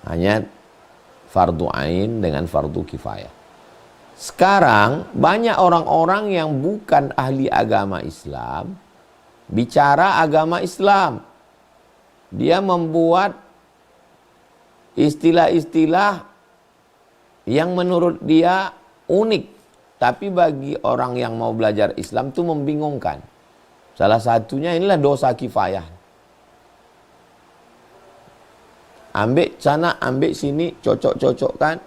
Hanya fardu ain dengan fardu kifayah. Sekarang banyak orang-orang yang bukan ahli agama Islam bicara agama Islam. Dia membuat istilah-istilah yang menurut dia unik. Tapi bagi orang yang mau belajar Islam itu membingungkan. Salah satunya inilah dosa kifayah. Ambil sana, ambil sini, cocok-cocokkan.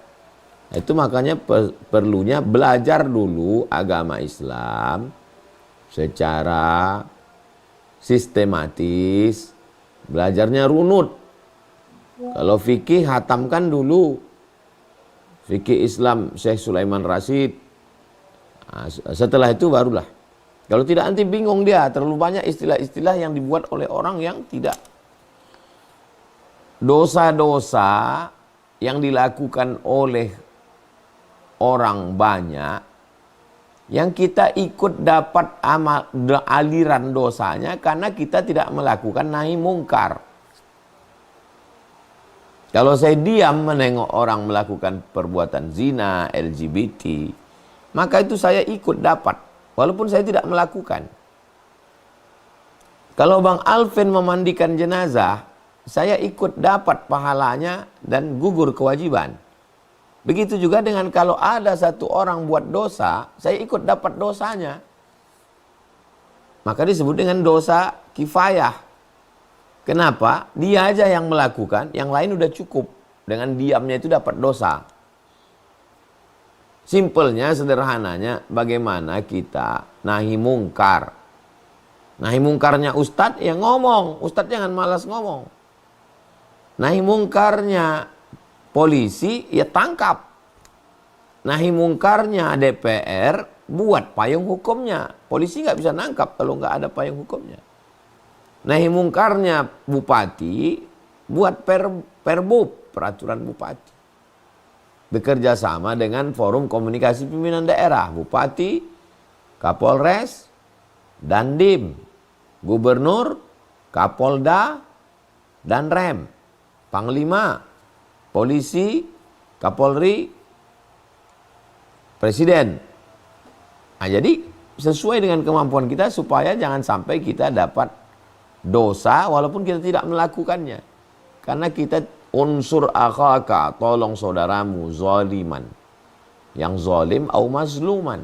Itu makanya perlunya belajar dulu agama Islam secara sistematis. Belajarnya runut. Kalau fikih hatamkan dulu. Fikih Islam Syekh Sulaiman Rasyid. Nah, setelah itu barulah. Kalau tidak nanti bingung dia. Terlalu banyak istilah-istilah yang dibuat oleh orang yang tidak. Dosa-dosa yang dilakukan oleh orang banyak, yang kita ikut dapat aliran dosanya karena kita tidak melakukan nahi mungkar. Kalau saya diam menengok orang melakukan perbuatan zina, LGBT, maka itu saya ikut dapat, walaupun saya tidak melakukan. Kalau Bang Alvin memandikan jenazah, saya ikut dapat pahalanya dan gugur kewajiban. Begitu juga dengan kalau ada satu orang buat dosa, saya ikut dapat dosanya. Maka disebut dengan dosa kifayah. Kenapa? Dia aja yang melakukan, yang lain udah cukup. Dengan diamnya itu dapat dosa. Simpelnya, sederhananya, bagaimana kita nahi mungkar. Nahi mungkarnya ustadz, ya ngomong. Ustadz jangan malas ngomong. Nahi mungkarnya polisi, ya tangkap. Nahi mungkarnya DPR, buat payung hukumnya. Polisi nggak bisa nangkap kalau nggak ada payung hukumnya. Nahi mungkarnya bupati, buat perbub, peraturan bupati. Bekerja sama dengan forum komunikasi pimpinan daerah, bupati, kapolres, dandim, gubernur, kapolda, dan rem, panglima, polisi, kapolri, presiden. Nah, jadi sesuai dengan kemampuan kita supaya jangan sampai kita dapat dosa walaupun kita tidak melakukannya. Karena kita unsur akhaka, tolong saudaramu zaliman, yang zalim au mazluman.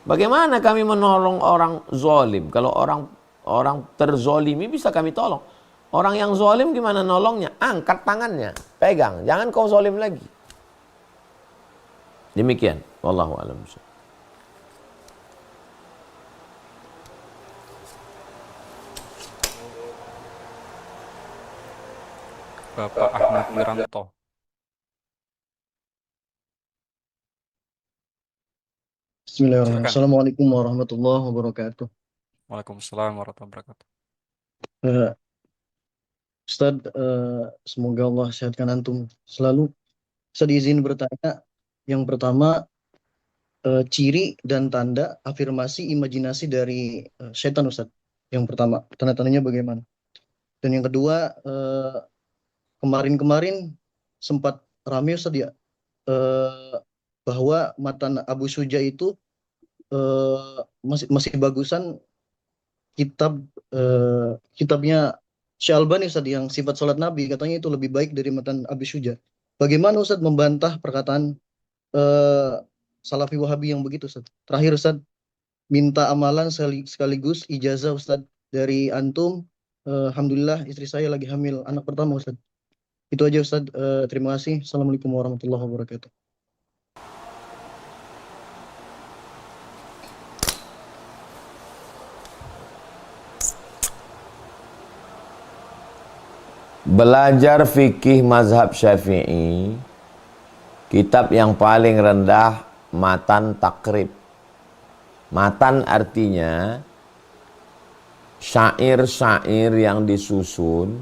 Bagaimana kami menolong orang zalim? Kalau orang terzolimi bisa kami tolong. Orang yang zalim gimana nolongnya? Angkat tangannya, pegang, jangan kau zalim lagi. Demikian, wallahu a'lam. Bapak Ahmad Wiranto. Bismillahirrahmanirrahim. Silakan. Assalamualaikum warahmatullahi wabarakatuh. Waalaikumsalam warahmatullahi wabarakatuh. Eh, Ustadz, semoga Allah sehatkan antum selalu. Saya izin bertanya, yang pertama, ciri dan tanda afirmasi imajinasi dari setan, Ustadz. Yang pertama, tanda-tandanya bagaimana? Dan yang kedua, kemarin-kemarin sempat rame, Ustadz, ya, eh, bahwa matan Abu Suja itu masih bagusan kitabnya Syalbani, Ustaz, yang sifat sholat Nabi, katanya itu lebih baik dari matan Abi Syuja. Bagaimana Ustaz membantah perkataan eh, Salafi Wahabi yang begitu, Ustaz? Terakhir, Ustaz, minta amalan sekaligus ijazah, Ustaz, dari antum. Alhamdulillah istri saya lagi hamil anak pertama, Ustaz. Itu aja, Ustaz. Terima kasih. Assalamualaikum warahmatullahi wabarakatuh. Belajar fikih mazhab Syafi'i, kitab yang paling rendah matan takrib. Matan artinya syair-syair yang disusun.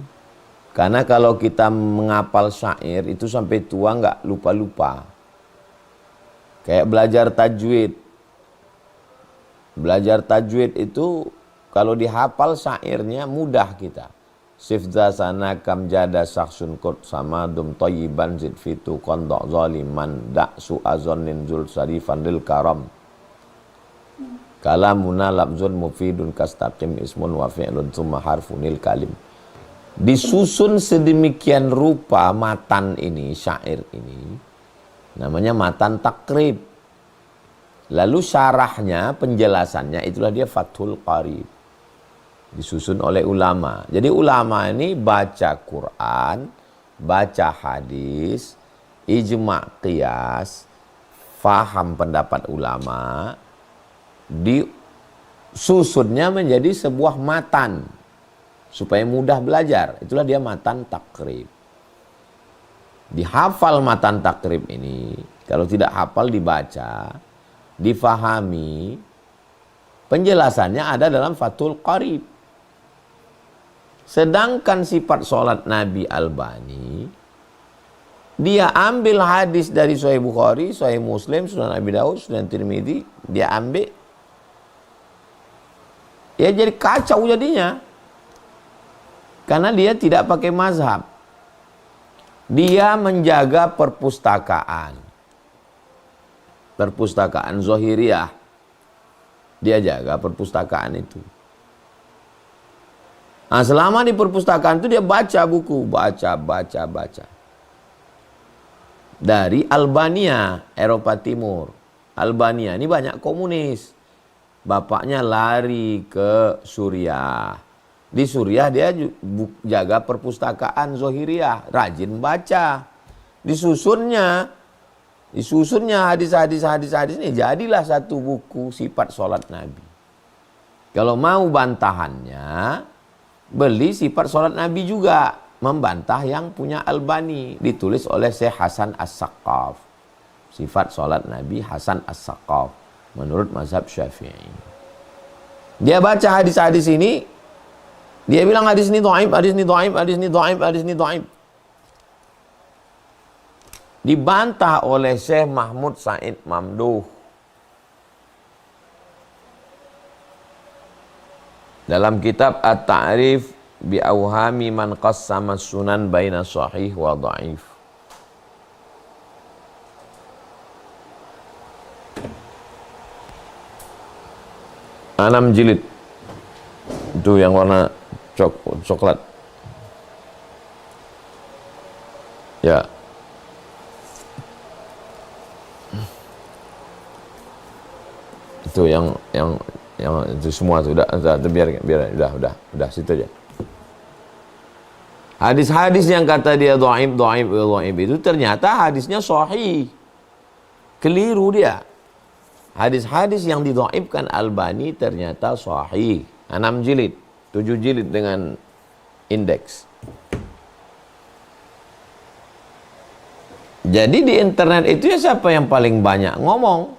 Karena kalau kita menghafal syair itu sampai tua nggak lupa-lupa. Kayak belajar tajwid. Belajar tajwid itu kalau dihafal syairnya mudah kita. Sifza sana kam jada saksun kot sama dum toyiban zid fitu kondok zaliman dak su azonin zul sarifan lil karam kalamuna labzun mufidun kastaqim ismun wa fi'lun summa harfunil kalim. Disusun sedemikian rupa matan ini, syair ini namanya matan takrib. Lalu syarahnya, penjelasannya itulah dia Fathul Qarib, disusun oleh ulama. Jadi ulama ini baca Quran, baca hadis, ijma' qiyas, faham pendapat ulama, disusunnya menjadi sebuah matan supaya mudah belajar. Itulah dia matan takrib. Dihafal matan takrib ini, kalau tidak hafal dibaca, difahami, penjelasannya ada dalam Fathul Qarib. Sedangkan sifat sholat Nabi Albani, dia ambil hadis dari Sahih Bukhari, Sahih Muslim, Sunan Abi Daud, Sunan Tirmidzi, dia ambil. Ya jadi kacau jadinya. Karena dia tidak pakai mazhab. Dia menjaga perpustakaan. Perpustakaan Zohiriyah. Dia jaga perpustakaan itu. Nah, selama di perpustakaan itu dia baca buku, baca. Dari Albania, Eropa Timur. Albania ini banyak komunis. Bapaknya lari ke Suriah. Di Suriah dia jaga perpustakaan Zohiriyah, rajin baca. Disusunnya hadis ini jadilah satu buku sifat sholat Nabi. Kalau mau bantahannya, beli sifat sholat Nabi juga, membantah yang punya Albani, ditulis oleh Syekh Hasan As-Saqqaf. Sifat sholat Nabi Hasan As-Saqqaf menurut mazhab Syafi'i. Dia baca hadis-hadis ini, dia bilang hadis ini dhaif, hadis ini dhaif, hadis ini dhaif, hadis ini dhaif. Dibantah oleh Syekh Mahmud Said Mamduh dalam kitab At-Ta'rif bi Awhami man qassama sunan baina sahih wa dhaif. Enam jilid. Itu yang warna coklat. Ya. Itu yang itu semua itu udah biar udah situ aja. Hadis-hadis yang kata dia dhaif itu ternyata hadisnya sahih. Keliru dia. Hadis-hadis yang didhaifkan Albani ternyata sahih. 6 jilid, 7 jilid dengan indeks. Jadi di internet itu ya siapa yang paling banyak ngomong?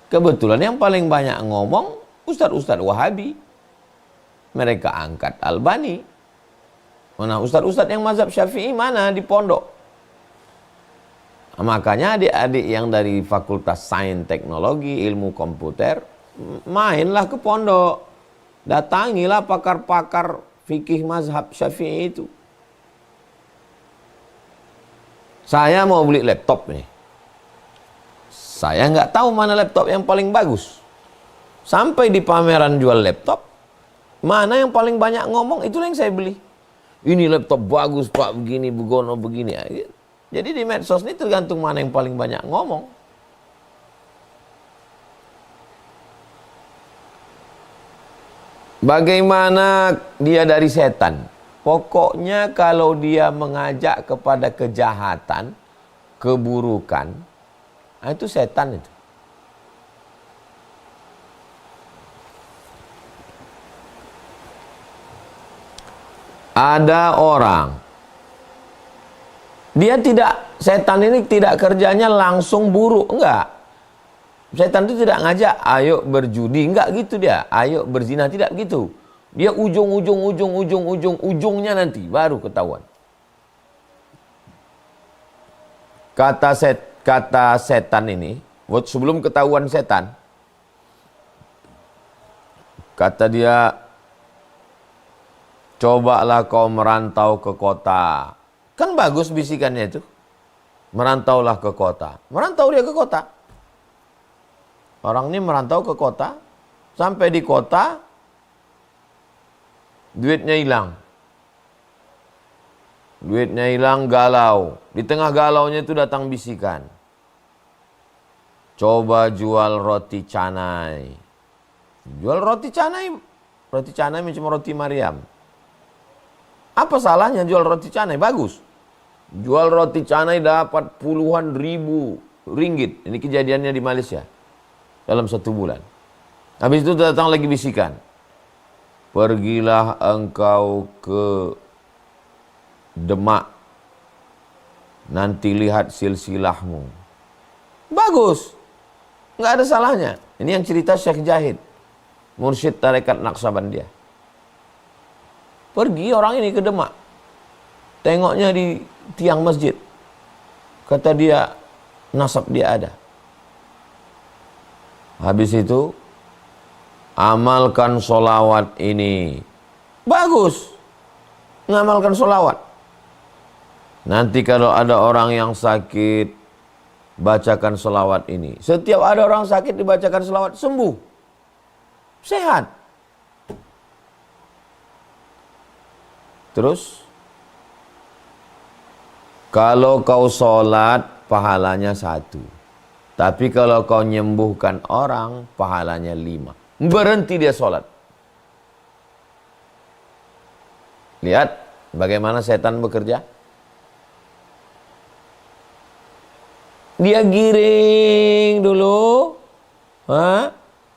Kebetulan yang paling banyak ngomong ustadz-ustadz Wahabi. Mereka angkat Albani. Mana ustadz-ustadz yang mazhab Syafi'i mana di pondok? Makanya adik-adik yang dari Fakultas Sains Teknologi, Ilmu Komputer, mainlah ke pondok. Datangilah pakar-pakar fikih mazhab Syafi'i itu. Saya mau beli laptop nih. Saya nggak tahu mana laptop yang paling bagus. Sampai di pameran jual laptop, mana yang paling banyak ngomong, itulah yang saya beli. Ini laptop bagus pak, begini, begono, begini. Jadi di medsos ini tergantung mana yang paling banyak ngomong. Bagaimana dia dari setan? Pokoknya kalau dia mengajak kepada kejahatan, keburukan, itu setan itu. Ada orang, dia tidak, setan ini tidak kerjanya langsung buruk, enggak. Setan itu tidak ngajak, ayo berjudi, enggak gitu dia. Ayo berzina, tidak gitu. Dia ujungnya nanti baru ketahuan. Kata setan ini, sebelum ketahuan setan, kata dia, cobalah kau merantau ke kota. Kan bagus bisikannya itu. Merantaulah ke kota. Merantau dia ke kota. Orang ini merantau ke kota. Sampai di kota, duitnya hilang. Duitnya hilang, galau. Di tengah galaunya itu datang bisikan. Coba jual roti canai. Jual roti canai. Roti canai macam roti Maryam. Apa salahnya jual roti canai? Bagus. Jual roti canai dapat puluhan ribu ringgit. Ini kejadiannya di Malaysia. Dalam 1 bulan. Habis itu datang lagi bisikan. Pergilah engkau ke Demak. Nanti lihat silsilahmu. Bagus. Nggak ada salahnya. Ini yang cerita Syekh Jahid. Mursyid Tarekat Naqsabandiyah. Pergi orang ini ke Demak. Tengoknya di tiang masjid. Kata dia, nasab dia ada. Habis itu, amalkan solawat ini. Bagus. Ngamalkan solawat. Nanti kalau ada orang yang sakit, bacakan solawat ini. Setiap ada orang sakit dibacakan solawat, sembuh. Sehat. Terus, kalau kau sholat, pahalanya 1. Tapi kalau kau nyembuhkan orang, pahalanya 5. Berhenti dia sholat. Lihat bagaimana setan bekerja. Dia giring dulu.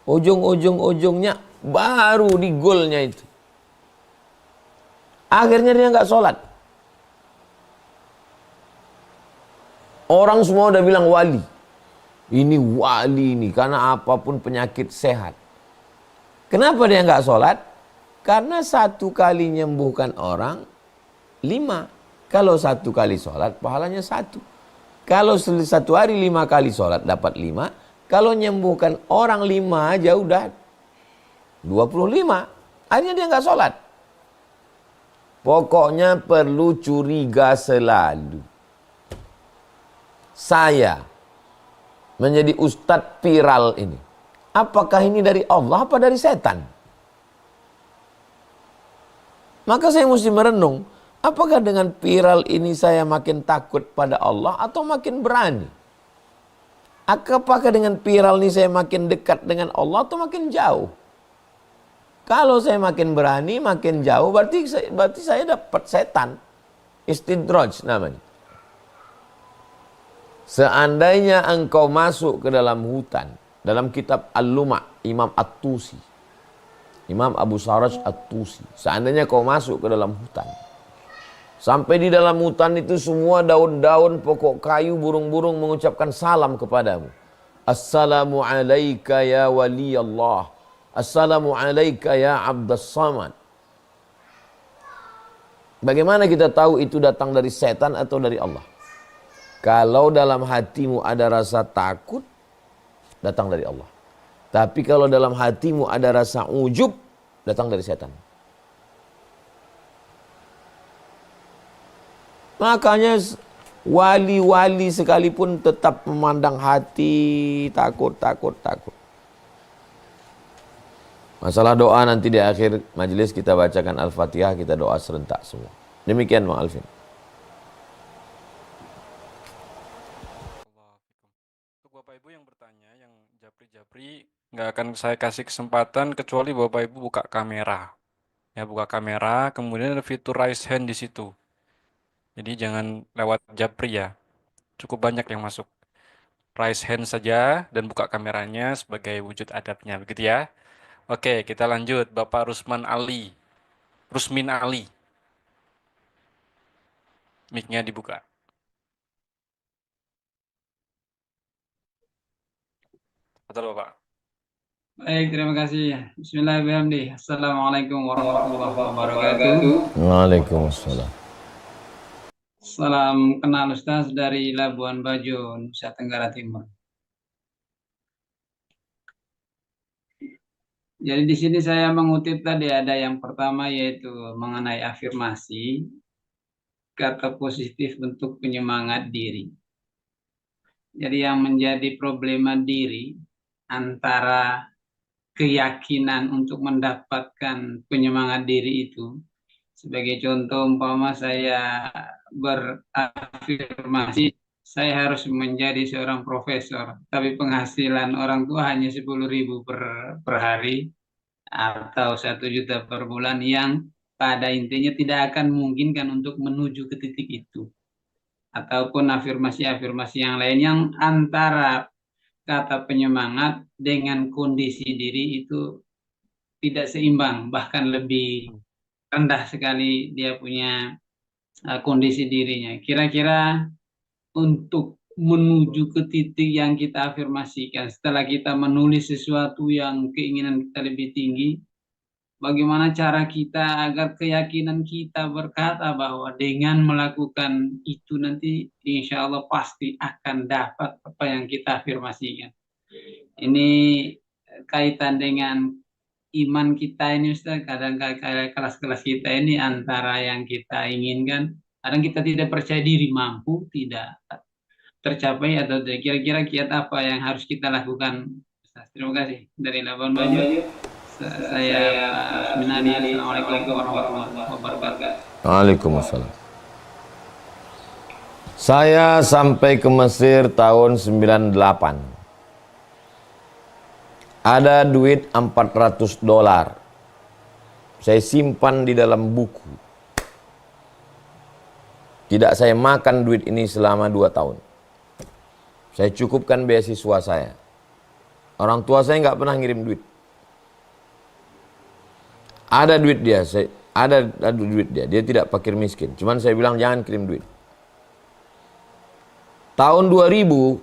Ujung-ujungnya baru di golnya itu. Akhirnya dia nggak sholat. Orang semua udah bilang wali. Ini wali ini, karena apapun penyakit sehat. Kenapa dia nggak sholat? Karena 1 kali nyembuhkan orang, 5. Kalau 1 kali sholat, pahalanya 1. Kalau 1 hari 5 kali sholat, dapat 5. Kalau nyembuhkan orang 5 aja udah 25. Akhirnya dia nggak sholat. Pokoknya perlu curiga selalu. Saya menjadi ustadz viral ini. Apakah ini dari Allah apa dari setan? Maka saya mesti merenung. Apakah dengan viral ini saya makin takut pada Allah atau makin berani? Apakah dengan viral ini saya makin dekat dengan Allah atau makin jauh? Kalau saya makin berani, makin jauh, berarti saya dapat setan. Istidraj namanya. Seandainya engkau masuk ke dalam hutan, dalam kitab Al-Luma' Imam At-Tusi, Imam Abu Saraj At-Tusi, seandainya kau masuk ke dalam hutan, sampai di dalam hutan itu semua daun-daun, pokok kayu, burung-burung mengucapkan salam kepadamu. Assalamu alayka ya wali Allah. Assalamu alayka ya abdas samad. Bagaimana kita tahu itu datang dari setan atau dari Allah? Kalau dalam hatimu ada rasa takut, datang dari Allah. Tapi kalau dalam hatimu ada rasa ujub, datang dari setan. Makanya wali-wali sekalipun tetap memandang hati, takut. Masalah doa nanti di akhir majelis kita bacakan Al-Fatihah, kita doa serentak semua. Demikian Bang Alvin. Untuk Bapak Ibu yang bertanya, yang japri-japri, nggak akan saya kasih kesempatan kecuali Bapak Ibu buka kamera. Ya, buka kamera, kemudian ada fitur raise hand di situ. Jadi jangan lewat japri ya. Cukup banyak yang masuk. Raise hand saja dan buka kameranya sebagai wujud adabnya, begitu ya. Oke, kita lanjut. Bapak Rusmin Ali. Mic-nya dibuka. Betul, Bapak. Baik, terima kasih. Bismillahirrahmanirrahim. Assalamualaikum warahmatullahi wabarakatuh. Waalaikumsalam. Salam kenal Ustaz dari Labuan Bajo, Nusa Tenggara Timur. Jadi di sini saya mengutip tadi ada yang pertama yaitu mengenai afirmasi, kata positif untuk penyemangat diri. Jadi yang menjadi problema diri antara keyakinan untuk mendapatkan penyemangat diri itu. Sebagai contoh, umpama saya berafirmasi, saya harus menjadi seorang profesor, tapi penghasilan orang tua hanya 10.000 per hari atau 1 juta per bulan, yang pada intinya tidak akan memungkinkan untuk menuju ke titik itu. Ataupun afirmasi-afirmasi yang lain yang antara kata penyemangat dengan kondisi diri itu tidak seimbang, bahkan lebih rendah sekali dia punya kondisi dirinya. Kira-kira untuk menuju ke titik yang kita afirmasikan, setelah kita menulis sesuatu yang keinginan kita lebih tinggi, bagaimana cara kita agar keyakinan kita berkata bahwa dengan melakukan itu nanti insya Allah pasti akan dapat apa yang kita afirmasikan. Ini kaitan dengan iman kita ini Ustaz. Kadang kelas-kelas kita ini antara yang kita inginkan, kadang kita tidak percaya diri mampu tidak tercapai atau tidak. Kira-kira kita apa yang harus kita lakukan Ustaz? Terima kasih. Dari Labuan Bajo, saya Minali. Assalamualaikum warahmatullahi wabarakatuh. Waalaikumsalam. Saya sampai ke Mesir tahun 98. Ada duit $400. Saya simpan di dalam buku. Tidak saya makan duit ini selama 2 tahun. Saya cukupkan beasiswa saya. Orang tua saya nggak pernah ngirim duit. Ada duit dia, ada duit dia. Dia tidak fakir miskin. Cuman saya bilang jangan kirim duit. Tahun 2000,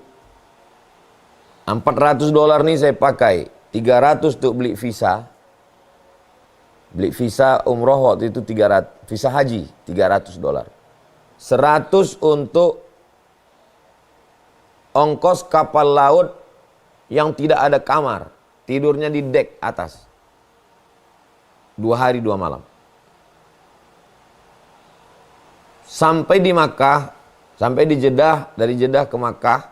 $400 nih saya pakai, 300 untuk beli visa. Beli visa umroh waktu itu 300, visa haji $300. 100 untuk ongkos kapal laut yang tidak ada kamar, tidurnya di dek atas. 2 hari 2 malam. Sampai di Makkah, sampai di Jeddah, dari Jeddah ke Makkah,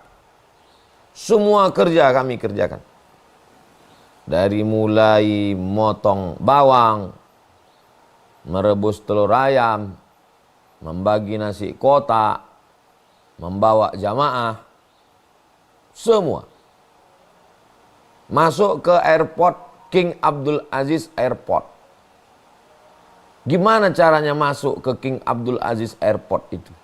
semua kerja kami kerjakan. Dari mulai motong bawang, merebus telur ayam, membagi nasi kotak, membawa jamaah, semua. Masuk ke airport King Abdul Aziz Airport. Gimana caranya masuk ke King Abdul Aziz Airport itu?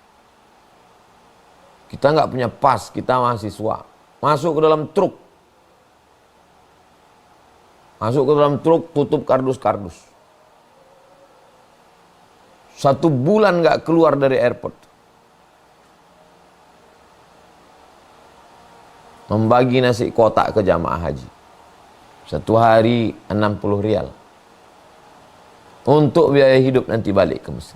Kita nggak punya pas, kita mahasiswa. Masuk ke dalam truk. Masuk ke dalam truk, tutup kardus-kardus. 1 bulan nggak keluar dari airport. Membagi nasi kotak ke jamaah haji. 1 hari 60 rial. Untuk biaya hidup nanti balik ke Mesir.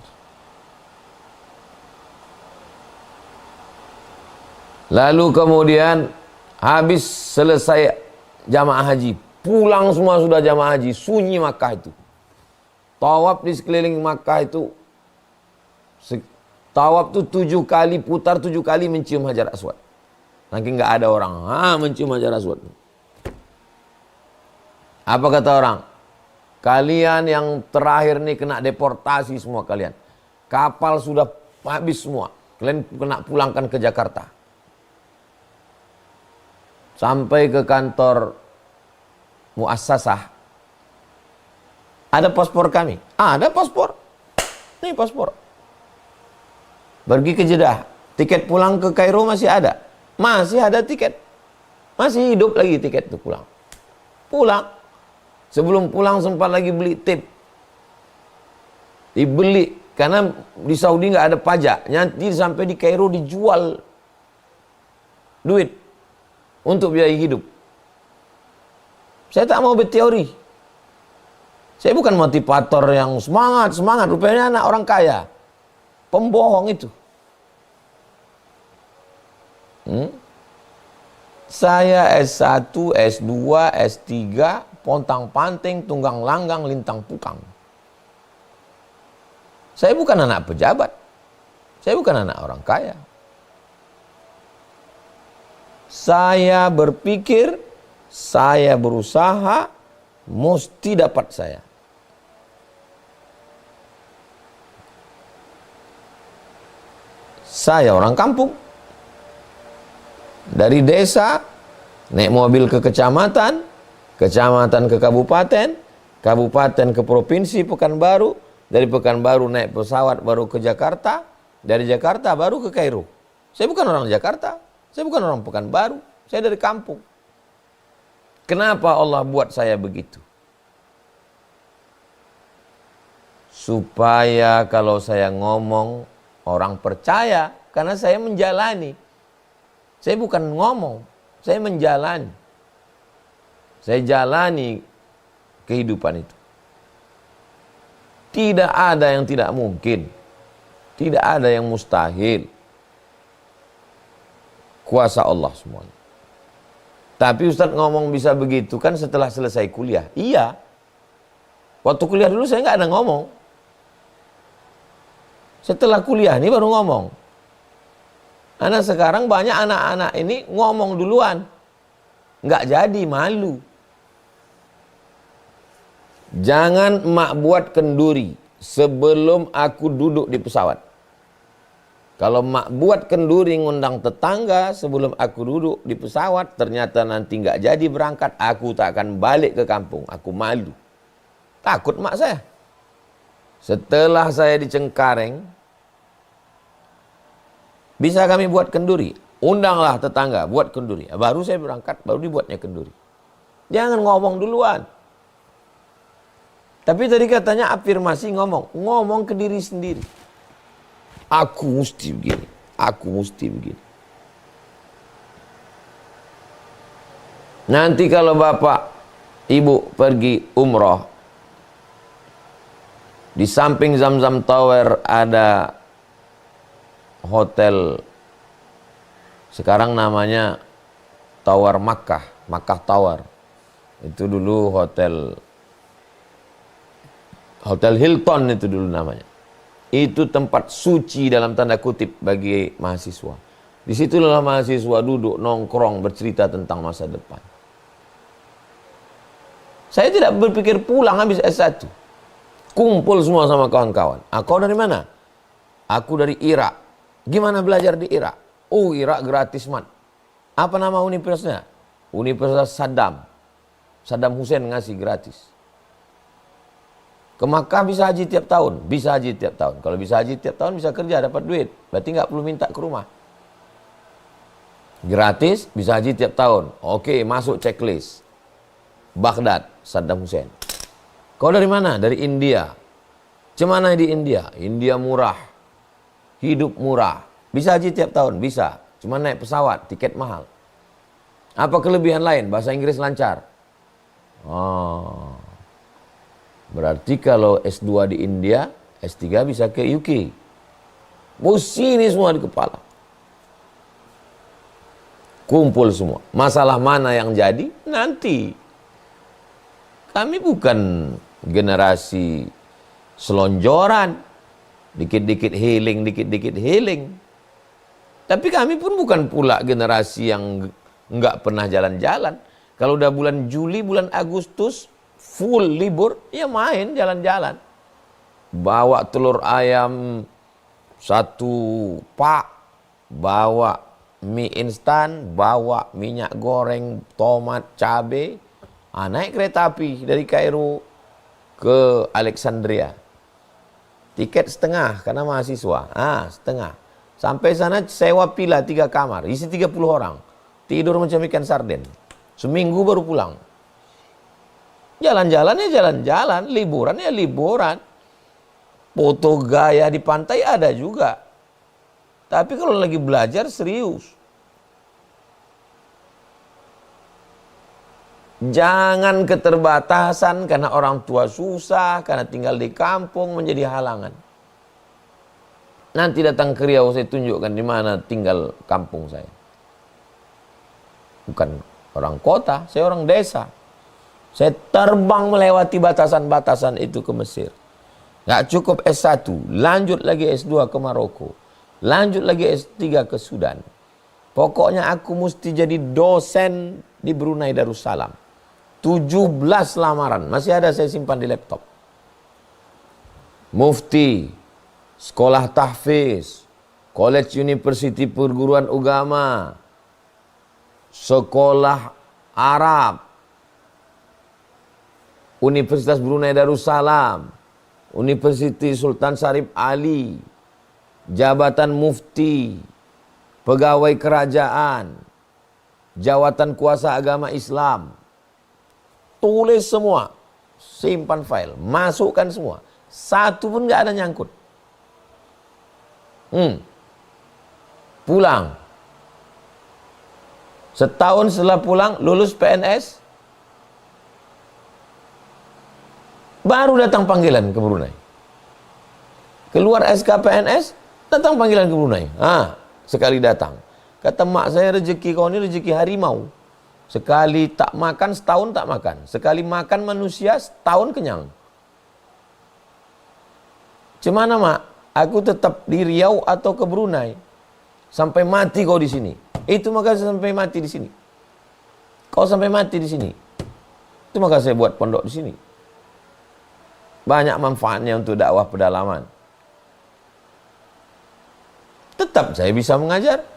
Lalu kemudian habis selesai jamaah haji, pulang semua sudah jamaah haji, sunyi Makkah itu. Tawaf di sekeliling Makkah itu, tawaf itu 7 kali, putar 7 kali mencium Hajar Aswad. Nanti nggak ada orang, mencium Hajar Aswad. Apa kata orang? Kalian yang terakhir nih kena deportasi semua kalian. Kapal sudah habis semua. Kalian kena pulangkan ke Jakarta. Sampai ke kantor muassasah. Ada paspor kami. Ada paspor. Ini paspor. Pergi ke Jeddah. Tiket pulang ke Kairo masih ada. Masih ada tiket. Masih hidup lagi tiket itu pulang. Pulang. Sebelum pulang sempat lagi beli tip. Dibeli. Karena di Saudi nggak ada pajak. Nanti sampai di Kairo dijual duit untuk biaya hidup. Saya tak mau berteori. Saya bukan motivator yang semangat. Rupanya anak orang kaya. Pembohong itu. Saya S1, S2, S3, pontang-panting, tunggang langgang, lintang pukang. Saya bukan anak pejabat. Saya bukan anak orang kaya. Saya berpikir, saya berusaha, mesti dapat saya. Saya orang kampung. Dari desa, naik mobil ke kecamatan, kecamatan ke kabupaten, kabupaten ke provinsi Pekanbaru, dari Pekanbaru naik pesawat baru ke Jakarta, dari Jakarta baru ke Kairo. Saya bukan orang Jakarta, saya bukan orang Pekanbaru, saya dari kampung. Kenapa Allah buat saya begitu? Supaya kalau saya ngomong, orang percaya, karena saya menjalani. Saya bukan ngomong, saya menjalani. Saya jalani kehidupan itu. Tidak ada yang tidak mungkin. Tidak ada yang mustahil. Kuasa Allah semuanya. Tapi Ustadz ngomong bisa begitu kan setelah selesai kuliah. Iya. Waktu kuliah dulu saya nggak ada ngomong. Setelah kuliah ini baru ngomong. Karena sekarang banyak anak-anak ini ngomong duluan. Nggak jadi, malu. Jangan emak buat kenduri sebelum aku duduk di pesawat. Kalau emak buat kenduri ngundang tetangga sebelum aku duduk di pesawat, ternyata nanti nggak jadi berangkat, aku tak akan balik ke kampung. Aku malu. Takut emak saya. Setelah saya di Cengkareng, bisa kami buat kenduri. Undanglah tetangga, buat kenduri. Baru saya berangkat, baru dibuatnya kenduri. Jangan ngomong duluan. Tapi tadi katanya afirmasi ngomong. Ngomong ke diri sendiri. Aku mesti begini. Aku mesti begini. Nanti kalau bapak, ibu pergi umroh. Di samping Zamzam Tower ada hotel, sekarang namanya Tower Makkah, Makkah Tower. Itu dulu hotel Hilton itu dulu namanya. Itu tempat suci dalam tanda kutip bagi mahasiswa. Disitulah mahasiswa duduk, nongkrong, bercerita tentang masa depan. Saya tidak berpikir pulang habis S1. Kumpul semua sama kawan-kawan. Kau dari mana? Aku dari Irak. Gimana belajar di Irak? Oh, Irak gratis, man. Apa nama universitasnya? Universitas Saddam Hussein ngasih gratis. Ke Makkah bisa haji tiap tahun. Bisa haji tiap tahun. Kalau bisa haji tiap tahun bisa kerja, dapat duit. Berarti nggak perlu minta ke rumah. Gratis, bisa haji tiap tahun. Oke, masuk checklist. Baghdad, Saddam Hussein. Kau dari mana? Dari India. Cemana di India? India murah. Hidup murah. Bisa haji tiap tahun? Bisa. Cuma naik pesawat, tiket mahal. Apa kelebihan lain? Bahasa Inggris lancar. Berarti kalau S2 di India, S3 bisa ke UK. Mesti ini semua di kepala. Kumpul semua. Masalah mana yang jadi? Nanti. Kami bukan generasi selonjoran. Dikit-dikit healing, dikit-dikit healing. Tapi kami pun bukan pula generasi yang nggak pernah jalan-jalan. Kalau udah bulan Juli, bulan Agustus, full libur, ya main jalan-jalan. Bawa telur ayam 1 pak, bawa mie instan, bawa minyak goreng, tomat, cabai, naik kereta api dari Kairo ke Alexandria. Tiket setengah karena mahasiswa, setengah. Sampai sana sewa villa 3 kamar, isi 30 orang. Tidur macam ikan sarden. Seminggu baru pulang. Jalan-jalan ya jalan-jalan, liburan ya liburan. Foto gaya di pantai ada juga. Tapi kalau lagi belajar serius. Jangan keterbatasan karena orang tua susah, karena tinggal di kampung menjadi halangan. Nanti datang ke Riau saya tunjukkan di mana tinggal kampung saya. Bukan orang kota, saya orang desa. Saya terbang melewati batasan-batasan itu ke Mesir. Nggak cukup S1, lanjut lagi S2 ke Maroko. Lanjut lagi S3 ke Sudan. Pokoknya aku mesti jadi dosen di Brunei Darussalam. 17 lamaran, masih ada saya simpan di laptop. Mufti, sekolah tahfiz, college university perguruan agama, sekolah Arab, Universitas Brunei Darussalam, Universitas Sultan Syarif Ali, jabatan mufti, pegawai kerajaan, jawatan kuasa agama Islam. Tulis semua, simpan file, masukkan semua. Satu pun nggak ada nyangkut. Pulang. Setahun setelah pulang, lulus PNS, baru datang panggilan ke Brunei. Keluar SK PNS, datang panggilan ke Brunei. Sekali datang. Kata mak saya, rezeki kau ini rezeki harimau. Sekali tak makan, setahun tak makan. Sekali makan manusia, setahun kenyang. Cemana mak? Aku tetap di Riau atau ke Brunei? Sampai mati kau di sini. Itu maka saya sampai mati di sini. Kau sampai mati di sini. Itu maka saya buat pondok di sini. Banyak manfaatnya untuk dakwah pedalaman. Tetap saya bisa mengajar.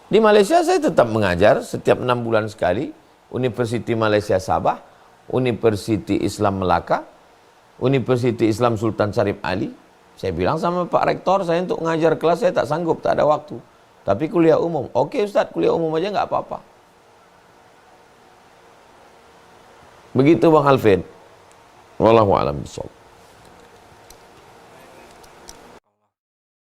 Di Malaysia saya tetap mengajar setiap 6 bulan sekali. Universiti Malaysia Sabah, Universiti Islam Melaka, Universiti Islam Sultan Syarif Ali. Saya bilang sama Pak Rektor, saya untuk mengajar kelas saya tak sanggup, tak ada waktu. Tapi kuliah umum. Oke Ustaz, kuliah umum aja nggak apa-apa. Begitu Bang Alvin. Wallahu a'lam bishawab.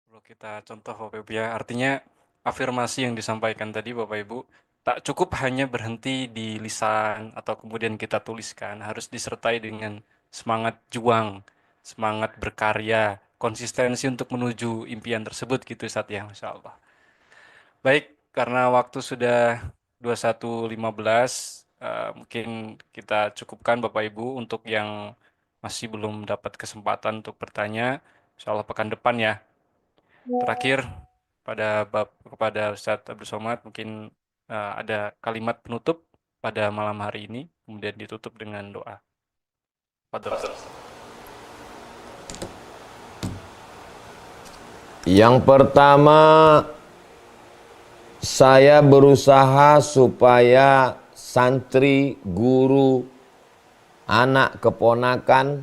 Kalau kita contoh Bapak Ibu ya, artinya afirmasi yang disampaikan tadi Bapak Ibu tak cukup hanya berhenti di lisan atau kemudian kita tuliskan, harus disertai dengan semangat juang, semangat berkarya, konsistensi untuk menuju impian tersebut gitu Ustaz ya, Masya Allah. Baik, karena waktu sudah 21.15, mungkin kita cukupkan Bapak Ibu untuk yang masih belum dapat kesempatan untuk bertanya, Insya Allah pekan depan ya. Terakhir, kepada Ustadz Abdul Somad mungkin ada kalimat penutup pada malam hari ini, kemudian ditutup dengan doa. Fadhol. Yang pertama, saya berusaha supaya santri, guru, anak keponakan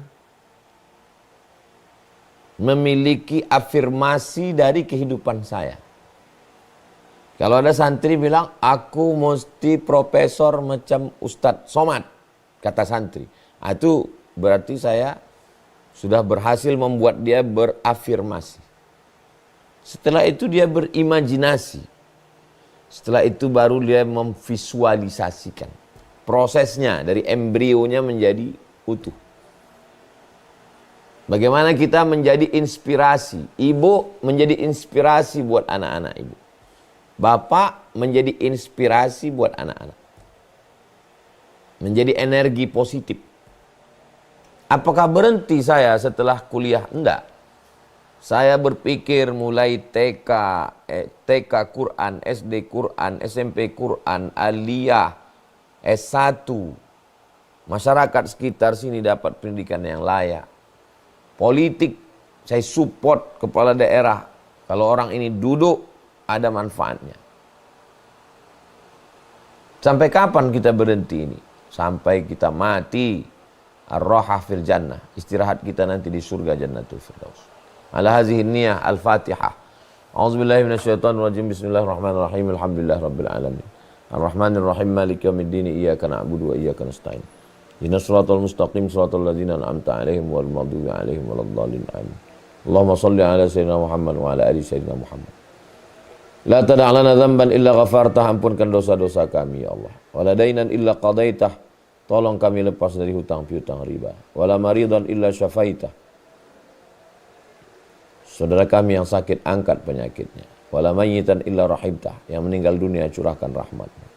memiliki afirmasi dari kehidupan saya. Kalau ada santri bilang, aku mesti profesor macam Ustadz Somad, kata santri. Itu berarti saya sudah berhasil membuat dia berafirmasi. Setelah itu dia berimajinasi. Setelah itu baru dia memvisualisasikan. Prosesnya dari embrionya menjadi utuh. Bagaimana kita menjadi inspirasi. Ibu menjadi inspirasi buat anak-anak ibu. Bapak menjadi inspirasi buat anak-anak. Menjadi energi positif. Apakah berhenti saya setelah kuliah? Enggak. Saya berpikir mulai TK Quran, SD Quran, SMP Quran, aliyah, S1. Masyarakat sekitar sini dapat pendidikan yang layak. Politik, saya support kepala daerah. Kalau orang ini duduk, ada manfaatnya. Sampai kapan kita berhenti ini? Sampai kita mati. Ar-raha fil jannah. Istirahat kita nanti di surga Jannatul Firdaus. Ala hazihi niyah al-Fatihah. A'udzubillahi minasyaitonir rajim. Bismillahirrahmanirrahim. Alhamdulillahirabbil alamin. Ar-Rahmanir Rahim. Maliki yaumiddin. Iyyaka na'budu wa iyyaka nasta'in. Ihdinas siratal mustaqim. Siratal ladzina an'amta 'alaihim ghairil maghdubi 'alaihim waladdallin. Amin. Allahumma shalli ala sayyidina Muhammad wa ala ali sayyidina Muhammad. La tada' lana dzamban illa ghafartah. Ampunkan dosa-dosa kami ya Allah. Wala dainan illa qadaitah. Tolong kami lepas dari hutang piutang riba. Wala maridan illa syafaitah. Saudara kami yang sakit, angkat penyakitnya. Wala mayyitan illa rahimtah. Yang meninggal dunia, curahkan rahmatnya.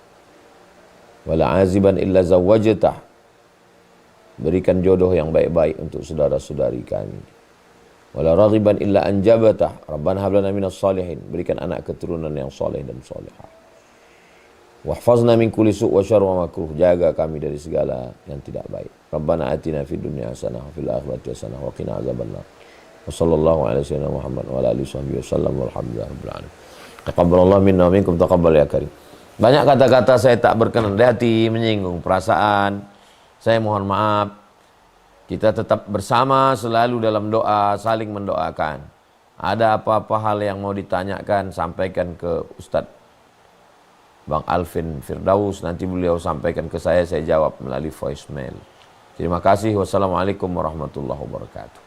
Wala aziban illa zawwajtah. Berikan jodoh yang baik-baik untuk saudara-saudari kami. Wala raghiban illa anjabatah. Rabbana hab lana minas salihin. Berikan anak keturunan yang soleh dan solehah. Wahfazna min kulli su' wa syarr wa makruh. Jaga kami dari segala yang tidak baik. Rabbana atina fid dunya hasanah wa fil akhirati hasanah wa qina azabannar. Wa sallallahu ala sayyidina Muhammad wa ala alihi wasallam walhamdulillahirabbil alamin. Taqabbalallahu minna wa minkum taqabbal ya karim. Banyak kata-kata saya tak berkenan di hati, menyinggung perasaan. Saya mohon maaf. Kita tetap bersama selalu dalam doa, saling mendoakan. Ada apa-apa hal yang mau ditanyakan, sampaikan ke Ustadz Bang Alvin Firdaus. Nanti beliau sampaikan ke saya jawab melalui voicemail. Terima kasih. Wassalamualaikum warahmatullahi wabarakatuh.